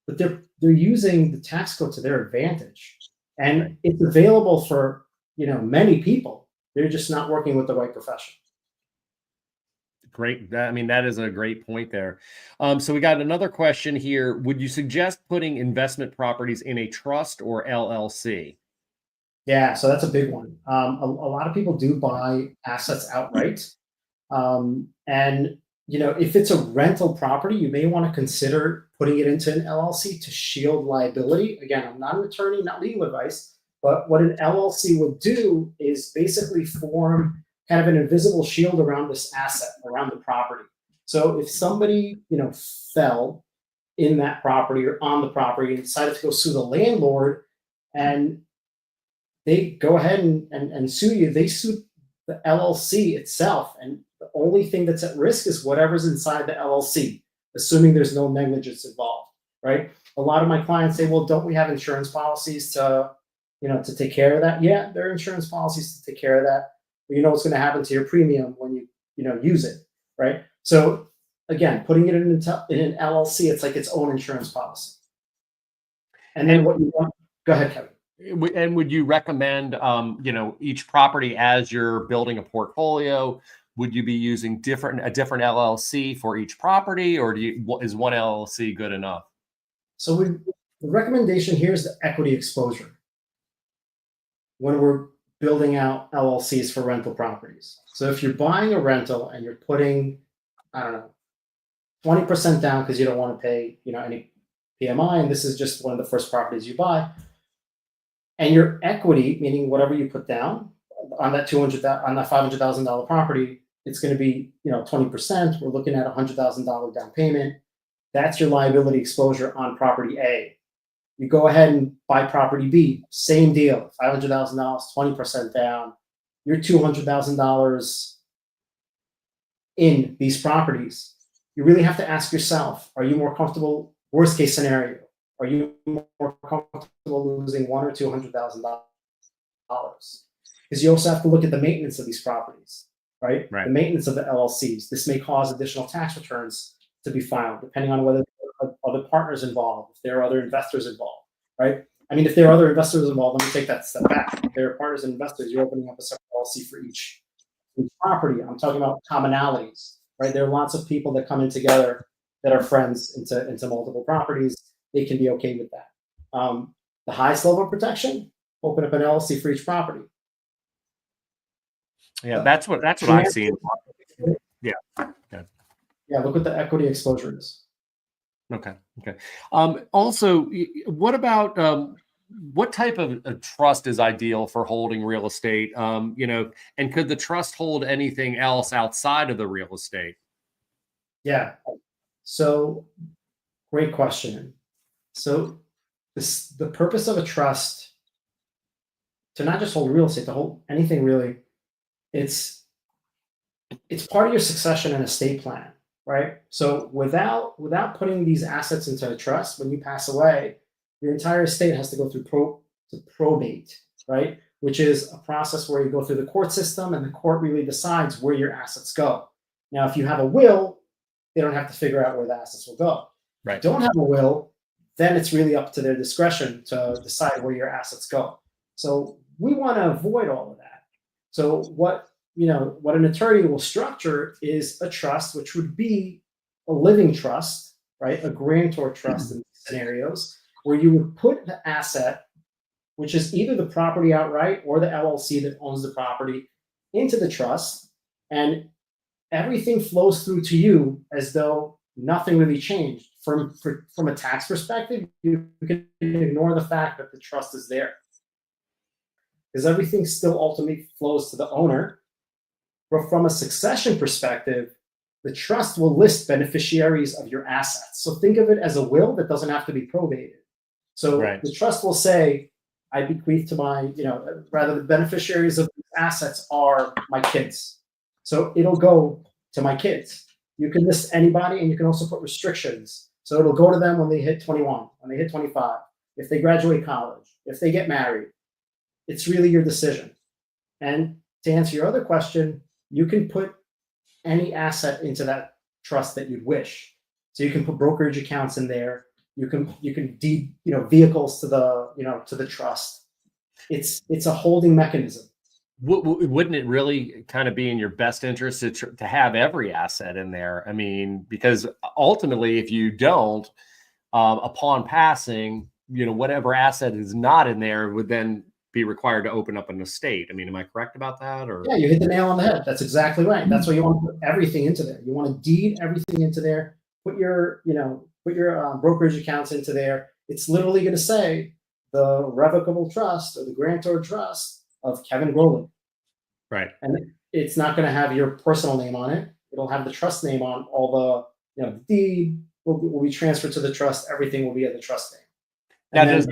but they're using the tax code to their advantage. And it's available for, many people. They're just not working with the right profession. Great. I mean, that is a great point there. So we got another question here. Would you suggest putting investment properties in a trust or LLC? Yeah, so that's a big one. A lot of people do buy assets outright. And, if it's a rental property, you may want to consider putting it into an LLC to shield liability. Again, I'm not an attorney, not legal advice, but what an LLC would do is basically form kind of an invisible shield around this asset, around the property. So if somebody, fell in that property or on the property and decided to go sue the landlord, and they go ahead and sue you, they sue the LLC itself. And the only thing that's at risk is whatever's inside the LLC, assuming there's no negligence involved, right? A lot of my clients say, well, don't we have insurance policies to take care of that? Yeah, there are insurance policies to take care of that. But you know what's going to happen to your premium when you use it, right? So again, putting it in an LLC, it's like its own insurance policy. And then what you want? Go ahead, Kevin. And would you recommend, each property as you're building a portfolio? Would you be using a different LLC for each property, or is one LLC good enough? So the recommendation here is the equity exposure when we're building out LLCs for rental properties. So if you're buying a rental and you're putting, 20% down because you don't want to pay, any PMI, and this is just one of the first properties you buy, and your equity, meaning whatever you put down on that $500,000 property, it's going to be 20%. We're looking at $100,000 down payment. That's your liability exposure on property A. You go ahead and buy property B, same deal, $500,000, 20% down. You're $200,000 in these properties. You really have to ask yourself: are you more comfortable? Worst case scenario, are you more comfortable losing $100,000 or $200,000? Because you also have to look at the maintenance of these properties, right? The maintenance of the LLCs. This may cause additional tax returns to be filed, depending on whether there are other partners involved, if there are other investors involved, right? I mean, if there are other investors involved, let me take that step back. If there are partners and investors, you're opening up a separate LLC for each property. I'm talking about commonalities, right? There are lots of people that come in together that are friends into multiple properties. They can be okay with that. The highest level of protection, open up an LLC for each property. Yeah, that's what I've seen. Yeah. Yeah, look what the equity exposure is. Okay. Also, what about what type of a trust is ideal for holding real estate? And could the trust hold anything else outside of the real estate? Yeah. So great question. So the purpose of a trust to not just hold real estate, to hold anything really, it's it's part of your succession and estate plan, right? So without putting these assets into a trust, when you pass away, your entire estate has to go through probate, right? Which is a process where you go through the court system, and the court really decides where your assets go. Now, if you have a will, they don't have to figure out where the assets will go. If Right. you don't have a will, then it's really up to their discretion to decide where your assets go. So we want to avoid all of that. So what an attorney will structure is a trust, which would be a living trust, right? A grantor trust in these scenarios, where you would put the asset, which is either the property outright or the LLC that owns the property, into the trust, and everything flows through to you as though nothing really changed. From a tax perspective, you can ignore the fact that the trust is there, because everything still ultimately flows to the owner. But from a succession perspective, the trust will list beneficiaries of your assets. So think of it as a will that doesn't have to be probated. So Right. the trust will say, I bequeath to rather the beneficiaries of these assets are my kids. So it'll go to my kids. You can list anybody, and you can also put restrictions. So it'll go to them when they hit 21, when they hit 25, if they graduate college, if they get married. It's really your decision. And to answer your other question, you can put any asset into that trust that you'd wish. So you can put brokerage accounts in there. You can deed vehicles to the trust. It's a holding mechanism. Wouldn't it really kind of be in your best interest to have every asset in there? I mean, because ultimately, if you don't, upon passing, whatever asset is not in there would then be required to open up an estate. I mean, am I correct about that? Or Yeah, you hit the nail on the head. That's exactly right. That's why you want to put everything into there. You want to deed everything into there. Put your brokerage accounts into there. It's literally going to say the revocable trust or the grantor trust of Kevin Grolig. Right. And it's not going to have your personal name on it. It'll have the trust name on all the deed will be transferred to the trust. Everything will be at the trust name. Now, And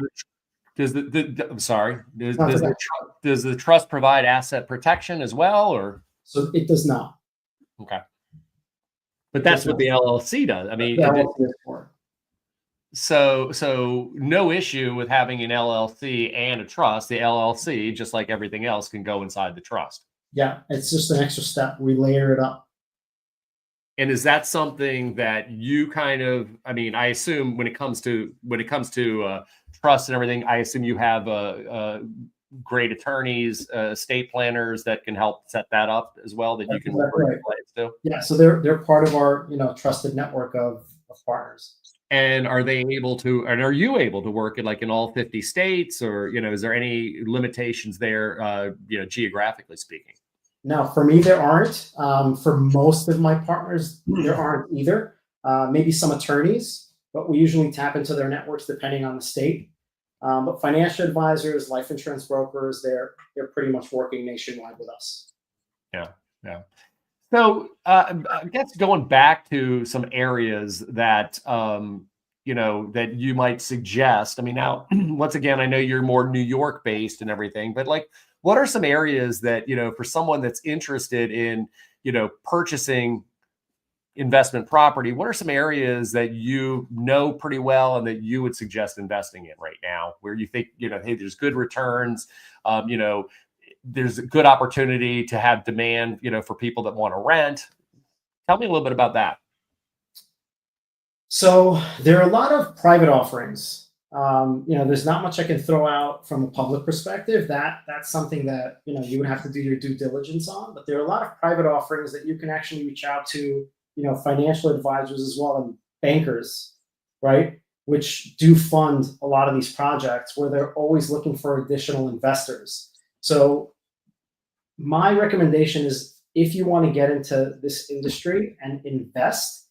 I'm sorry. Does no, it's the, okay. does the trust provide asset protection as well, or? So it does not. Okay. But that's what the LLC does. I mean, so no issue with having an LLC and a trust. The LLC, just like everything else, can go inside the trust. Yeah, it's just an extra step. We layer it up. And is that something that you kind of? I mean, I assume when it comes to trust and everything, I assume you have great attorneys, estate planners that can help set that up as well. That you can refer your clients to. Yeah, so they're part of our trusted network of partners. And are they able to? And are you able to work in all 50 states, or is there any limitations there? Geographically speaking. No, for me there aren't. For most of my partners, there aren't either. Maybe some attorneys, but we usually tap into their networks depending on the state. But financial advisors, life insurance brokers, they're pretty much working nationwide with us. Yeah. So I guess going back to some areas that that you might suggest. I mean, now once again, I know you're more New York based and everything, but what are some areas that for someone that's interested in purchasing investment property? What are some areas that pretty well and that you would suggest investing in right now, where you think hey, there's good returns, there's a good opportunity to have demand, for people that want to rent? Tell me a little bit about that. So there are a lot of private offerings. There's not much I can throw out from a public perspective. That's something that you would have to do your due diligence on. But there are a lot of private offerings that you can actually reach out to, financial advisors as well, and bankers, right? Which do fund a lot of these projects, where they're always looking for additional investors. So my recommendation is, if you want to get into this industry and invest,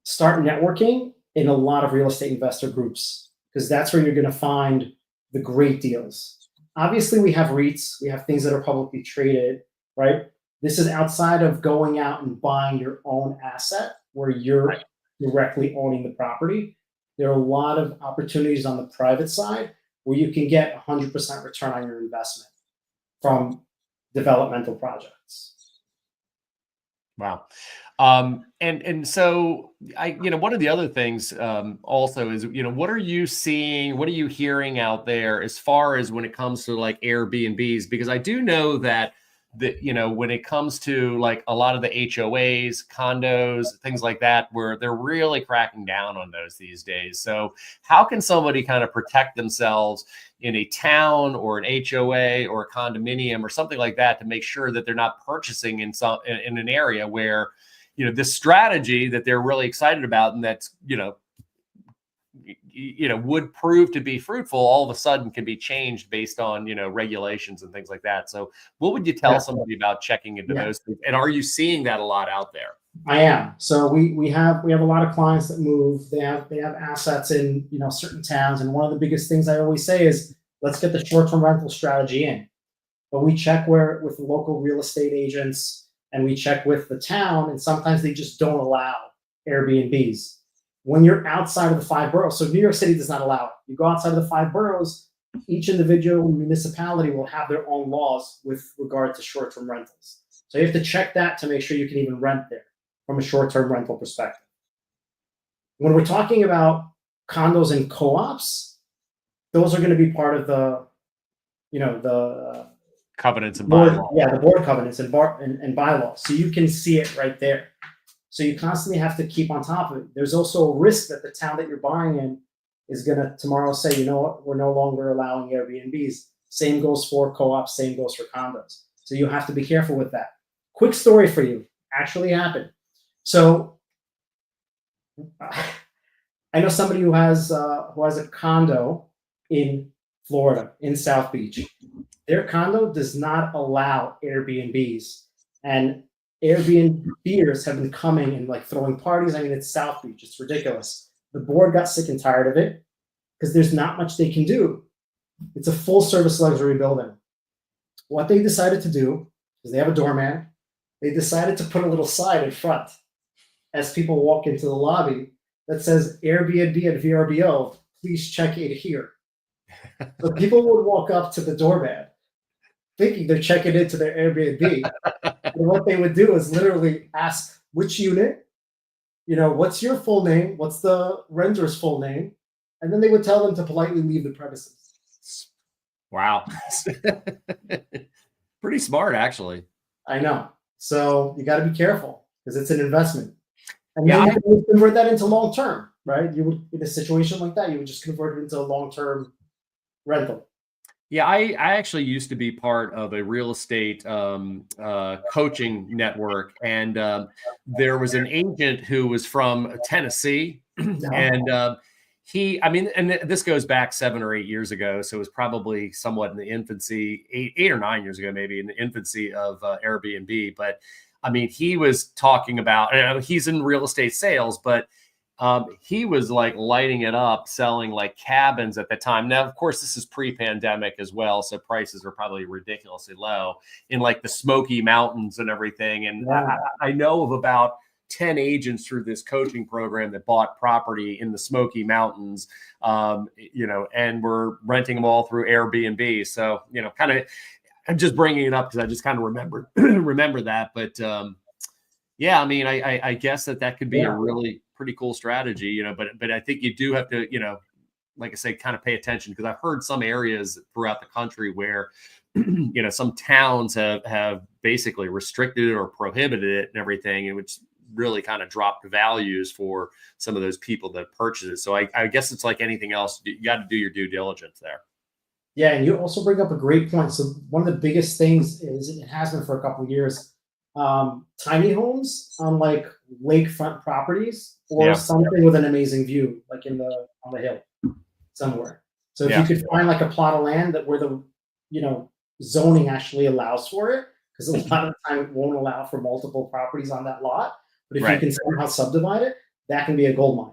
start networking in a lot of real estate investor groups, because that's where you're going to find the great deals. Obviously, we have REITs, we have things that are publicly traded, right? This is outside of going out and buying your own asset where you're directly owning the property. There are a lot of opportunities on the private side where you can get 100% return on your investment from developmental projects. Wow. And so one of the other things also is, what are you seeing? What are you hearing out there as far as when it comes to like Airbnbs? Because I do know that when it comes to like a lot of the HOAs, condos, things like that, where they're really cracking down on those these days. So how can somebody kind of protect themselves in a town or an HOA or a condominium or something like that to make sure that they're not purchasing in an area where, this strategy that they're really excited about and that's, would prove to be fruitful, all of a sudden can be changed based on, regulations and things like that. So what would you tell somebody about checking into those things? And are you seeing that a lot out there? I am. So we have a lot of clients that move. They have assets in, certain towns. And one of the biggest things I always say is, let's get the short-term rental strategy in. But we check with local real estate agents and we check with the town, and sometimes they just don't allow Airbnbs. When you're outside of the 5 boroughs, so New York City does not allow it. You go outside of the 5 boroughs, each individual municipality will have their own laws with regard to short-term rentals. So you have to check that to make sure you can even rent there from a short-term rental perspective. When we're talking about condos and co-ops, those are going to be part of the covenants and board, bylaws. Yeah, the board covenants and bylaws. So you can see it right there. So you constantly have to keep on top of it. There's also a risk that the town that you're buying in is going to tomorrow say, you know what, we're no longer allowing Airbnbs. Same goes for co-ops, same goes for condos. So you have to be careful with that. Quick story for you, actually happened. So I know somebody who has a condo in Florida, in South Beach. Their condo does not allow Airbnbs, and Airbnbers have been coming and like throwing parties. I mean, it's South Beach. It's ridiculous. The board got sick and tired of it because there's not much they can do. It's a full service luxury building. What they decided to do is they have a doorman. They decided to put a little sign in front as people walk into the lobby that says Airbnb and VRBO, please check in here. So people would walk up to the doorman thinking they're checking into their Airbnb. And what they would do is literally ask which unit, what's your full name, what's the renter's full name, and then they would tell them to politely leave the premises. Wow. Pretty smart, actually. I know. So you got to be careful because it's an investment. And then you would convert that into long term, right? You would, in a situation like that, you would just convert it into a long-term rental. Yeah, I actually used to be part of a real estate coaching network, and there was an agent who was from Tennessee, and and this goes back 7 or 8 years ago, so it was probably somewhat in the infancy, 8 or 9 years ago, maybe in the infancy of Airbnb. But I mean, he was talking about, he's in real estate sales, but he was like lighting it up, selling like cabins at the time. Now, of course, this is pre-pandemic as well, so prices were probably ridiculously low in like the Smoky Mountains and everything. And I know of about 10 agents through this coaching program that bought property in the Smoky Mountains, and we're renting them all through Airbnb. So, kind of, I'm just bringing it up because I just kind of remember that. But I mean, I guess that could be a really pretty cool strategy, but I think you do have to, like I say, kind of pay attention, because I've heard some areas throughout the country where, some towns have basically restricted it or prohibited it and everything, and which really kind of dropped the values for some of those people that purchase it. So I guess it's like anything else. You got to do your due diligence there. Yeah. And you also bring up a great point. So one of the biggest things is, it has been for a couple of years, tiny homes on like lakefront properties or something with an amazing view, like on the hill somewhere. So if you could find like a plot of land that where the zoning actually allows for it, because a lot of the time it won't allow for multiple properties on that lot. But if you can somehow subdivide it, that can be a gold mine.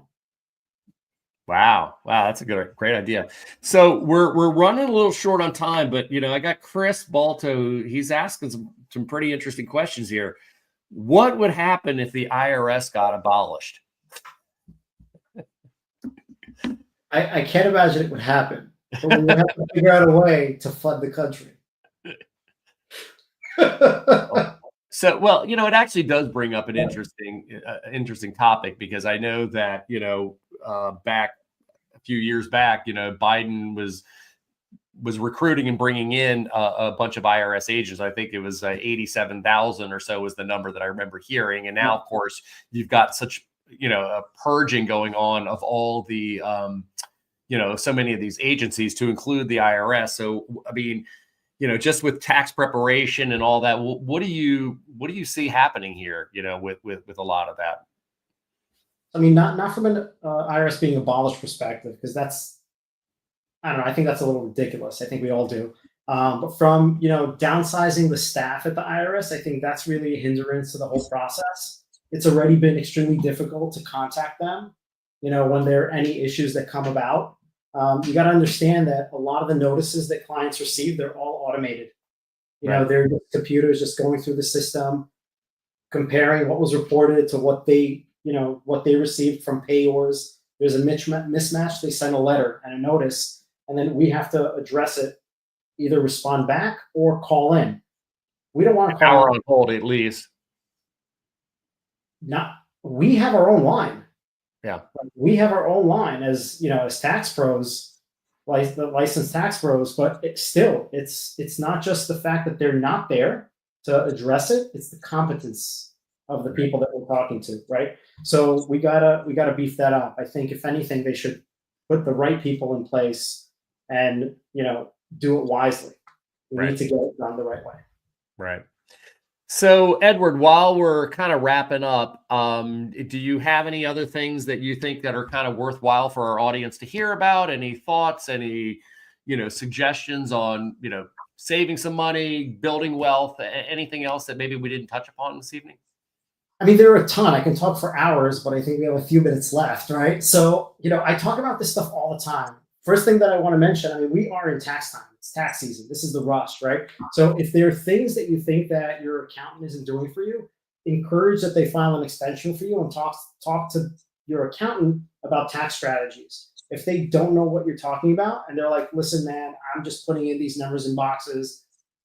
Wow. Wow. That's a great idea. So we're running a little short on time, but I got Chris Balto. He's asking some pretty interesting questions here. What would happen if the IRS got abolished? I can't imagine it would happen, but we would have to figure out a way to flood the country. So, well, it actually does bring up an interesting topic, because I know that, back a few years back, Biden was recruiting and bringing in a bunch of IRS agents. I think it was 87,000 or so was the number that I remember hearing. And now, of course, you've got such, a purging going on of all the, so many of these agencies, to include the IRS. So, I mean, just with tax preparation and all that, what do you see happening here, with a lot of that? I mean, not from an IRS being abolished perspective, because I don't know. I think that's a little ridiculous. I think we all do. But from downsizing the staff at the IRS, I think that's really a hindrance to the whole process. It's already been extremely difficult to contact them, when there are any issues that come about. You got to understand that a lot of the notices that clients receive, they're all automated. Right. They're just computers just going through the system, comparing what was reported to what they received from payors. There's a mismatch. They send a letter and a notice, and then we have to address it, either respond back or call in. We don't want to call Hour on hold, at least. We have our own line. Yeah. We have our own line as tax pros, like the licensed tax pros, but it's not just the fact that they're not there to address it. It's the competence of the people that we're talking to, right? So we gotta beef that up. I think if anything, they should put the right people in place and do it wisely. We need to get it done the right way. Right. So, Edward, while we're kind of wrapping up, do you have any other things that you think that are kind of worthwhile for our audience to hear about? Any thoughts, any, suggestions on, saving some money, building wealth, anything else that maybe we didn't touch upon this evening? I mean, there are a ton. I can talk for hours, but I think we have a few minutes left, right? So, I talk about this stuff all the time. First thing that I want to mention, I mean, we are in tax time. It's tax season. This is the rush, right? So if there are things that you think that your accountant isn't doing for you, encourage that they file an extension for you and talk to your accountant about tax strategies. If they don't know what you're talking about and they're like, listen, man, I'm just putting in these numbers in boxes.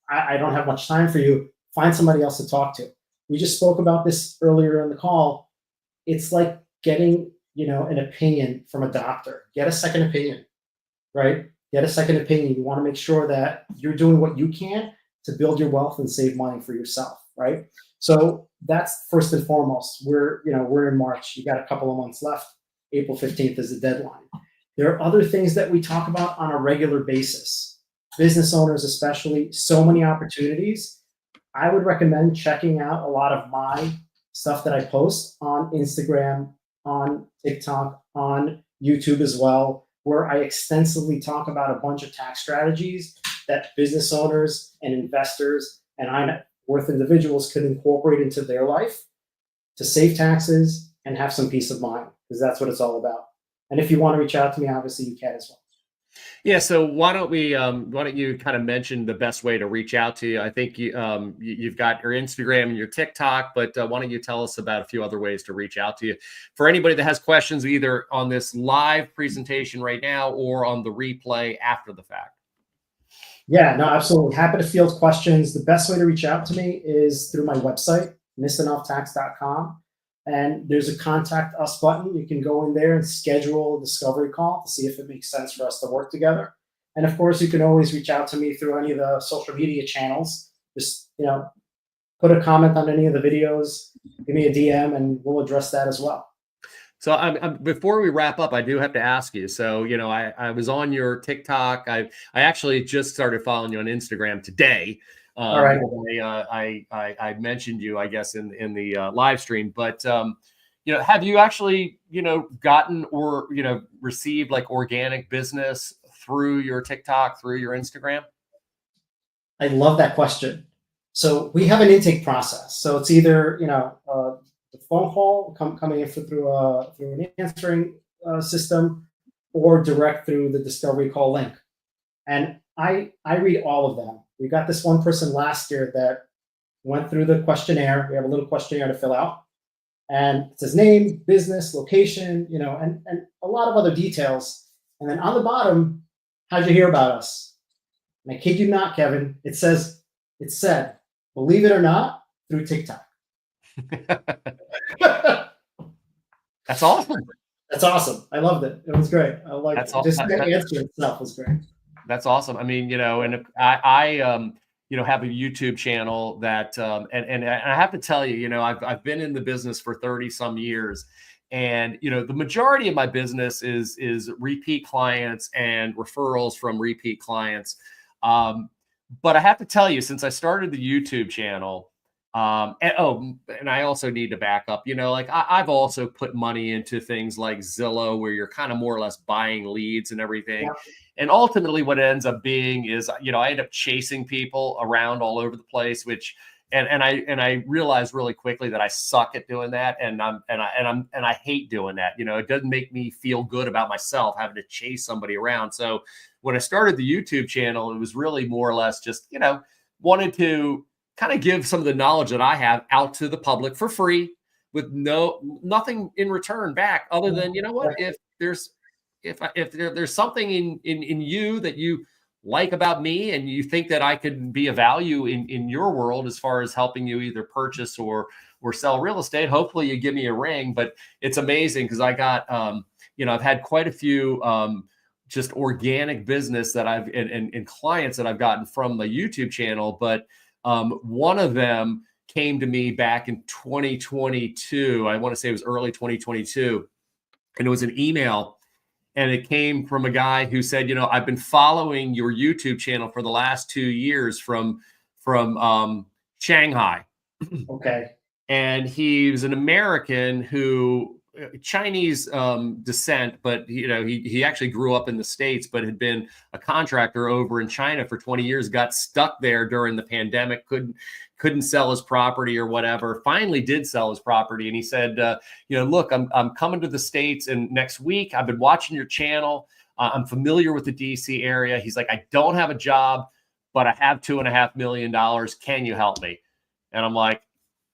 I don't have much time for you. Find somebody else to talk to. We just spoke about this earlier in the call. It's like getting, an opinion from a doctor. Get a second opinion. Right? Get a second opinion. You want to make sure that you're doing what you can to build your wealth and save money for yourself, right? So that's first and foremost. We're in March. You got a couple of months left. April 15th is the deadline. There are other things that we talk about on a regular basis. Business owners, especially, so many opportunities. I would recommend checking out a lot of my stuff that I post on Instagram, on TikTok, on YouTube as well, where I extensively talk about a bunch of tax strategies that business owners and investors and high net worth individuals could incorporate into their life to save taxes and have some peace of mind, because that's what it's all about. And if you want to reach out to me, obviously you can as well. Yeah. So why don't you kind of mention the best way to reach out to you? I think you've got your Instagram and your TikTok, but why don't you tell us about a few other ways to reach out to you for anybody that has questions, either on this live presentation right now or on the replay after the fact? Yeah, no, absolutely. Happy to field questions. The best way to reach out to me is through my website, nisanovtax.com. And there's a contact us button. You can go in there and schedule a discovery call to see if it makes sense for us to work together. And of course, you can always reach out to me through any of the social media channels. Just, put a comment on any of the videos, give me a DM, and we'll address that as well. So before we wrap up, I do have to ask you. So, I was on your TikTok. I actually just started following you on Instagram today. All right. I mentioned you, I guess, in the live stream, but have you actually gotten or received like organic business through your TikTok, through your Instagram? I love that question. So we have an intake process. So it's either the phone call coming in through an answering system, or direct through the discovery call link. And I read all of them. We got this one person last year that went through the questionnaire. We have a little questionnaire to fill out. And it says name, business, location, and a lot of other details. And then on the bottom, how'd you hear about us? And I kid you not, Kevin, it said, believe it or not, through TikTok. That's awesome. That's awesome. I loved it. It was great. I like That's just the answer itself was great. That's awesome. I mean, and I have a YouTube channel that, and I have to tell you, I've been in the business for 30 some years, and, the majority of my business is repeat clients and referrals from repeat clients. But I have to tell you, since I started the YouTube channel, and I also need to back up, I've also put money into things like Zillow, where you're kind of more or less buying leads and everything. Yeah. And ultimately what it ends up being is, I end up chasing people around all over the place, which, and I realized really quickly that I suck at doing that. And I hate doing that. It doesn't make me feel good about myself having to chase somebody around. So when I started the YouTube channel, it was really more or less just, wanted to kind of give some of the knowledge that I have out to the public for free, with nothing in return back, other than, if there's something in you that you like about me, and you think that I could be a value in your world as far as helping you either purchase or sell real estate, hopefully you give me a ring. But it's amazing because I got, I've had quite a few just organic business that and clients that I've gotten from the YouTube channel. But one of them came to me back in 2022. I want to say it was early 2022. And it was an email. And it came from a guy who said, I've been following your YouTube channel for the last 2 years from Shanghai. Okay. And he's an American who, Chinese descent, but he actually grew up in the States, but had been a contractor over in China for 20 years, got stuck there during the pandemic, couldn't sell his property or whatever, finally did sell his property. And he said, look, I'm coming to the States and next week. I've been watching your channel. I'm familiar with the DC area. He's like, I don't have a job, but I have $2.5 million. Can you help me? And I'm like,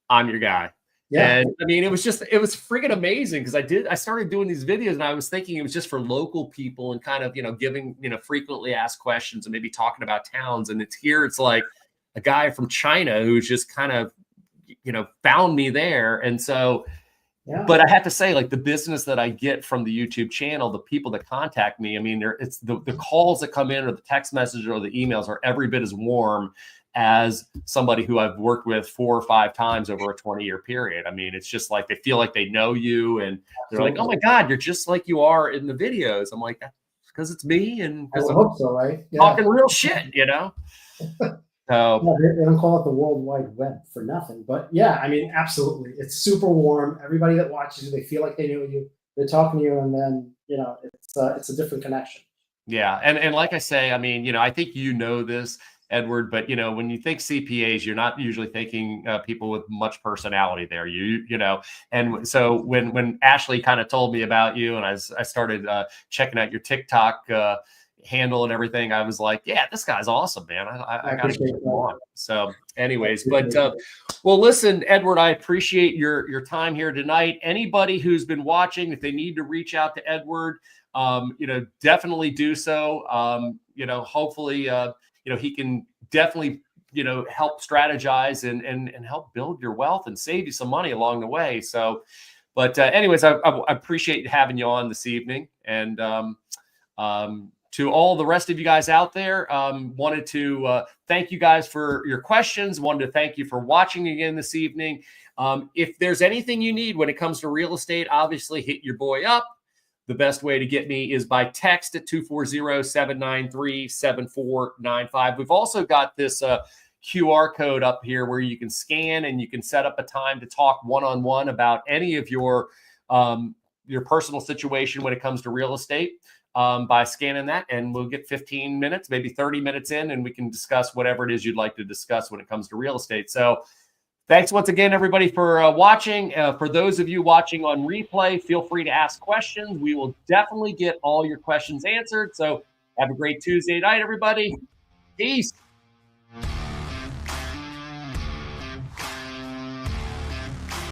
I'm your guy. Yeah. And I mean, it was freaking amazing because I started doing these videos and I was thinking it was just for local people and kind of, giving, frequently asked questions and maybe talking about towns. And it's like a guy from China who's just kind of, found me there. And so, yeah. But I have to say, like, the business that I get from the YouTube channel, the people that contact me, I mean, it's the calls that come in or the text messages or the emails are every bit as warm as somebody who I've worked with 4 or 5 times over a 20-year period. I mean, it's just like they feel like they know you and they're like, oh my God, you're just like you are in the videos. I'm like, that's because it's me and because I'm hope so, right? Yeah. Talking real shit, So they don't call it the World Wide Web for nothing. But yeah, I mean, absolutely. It's super warm. Everybody that watches you, they feel like they know you. They're talking to you, and then, it's a different connection. Yeah. And like I say, I mean, I think this, Edward, but when you think CPAs, you're not usually thinking people with much personality there. And so when Ashley kind of told me about you, and I started checking out your TikTok handle and everything, I was like, yeah, this guy's awesome, man. I gotta get him on. So, anyways, but well, listen, Edward, I appreciate your time here tonight. Anybody who's been watching, if they need to reach out to Edward, definitely do so. Hopefully. He can definitely, help strategize and help build your wealth and save you some money along the way. So, but anyways, I appreciate having you on this evening. And to all the rest of you guys out there, wanted to thank you guys for your questions. Wanted to thank you for watching again this evening. If there's anything you need when it comes to real estate, obviously hit your boy up. The best way to get me is by text at 240-793-7495. We've also got this QR code up here where you can scan and you can set up a time to talk one-on-one about any of your personal situation when it comes to real estate by scanning that. And we'll get 15 minutes, maybe 30 minutes in, and we can discuss whatever it is you'd like to discuss when it comes to real estate. So Thanks once again, everybody, for watching. For those of you watching on replay, feel free to ask questions. We will definitely get all your questions answered. So have a great Tuesday night, everybody. Peace.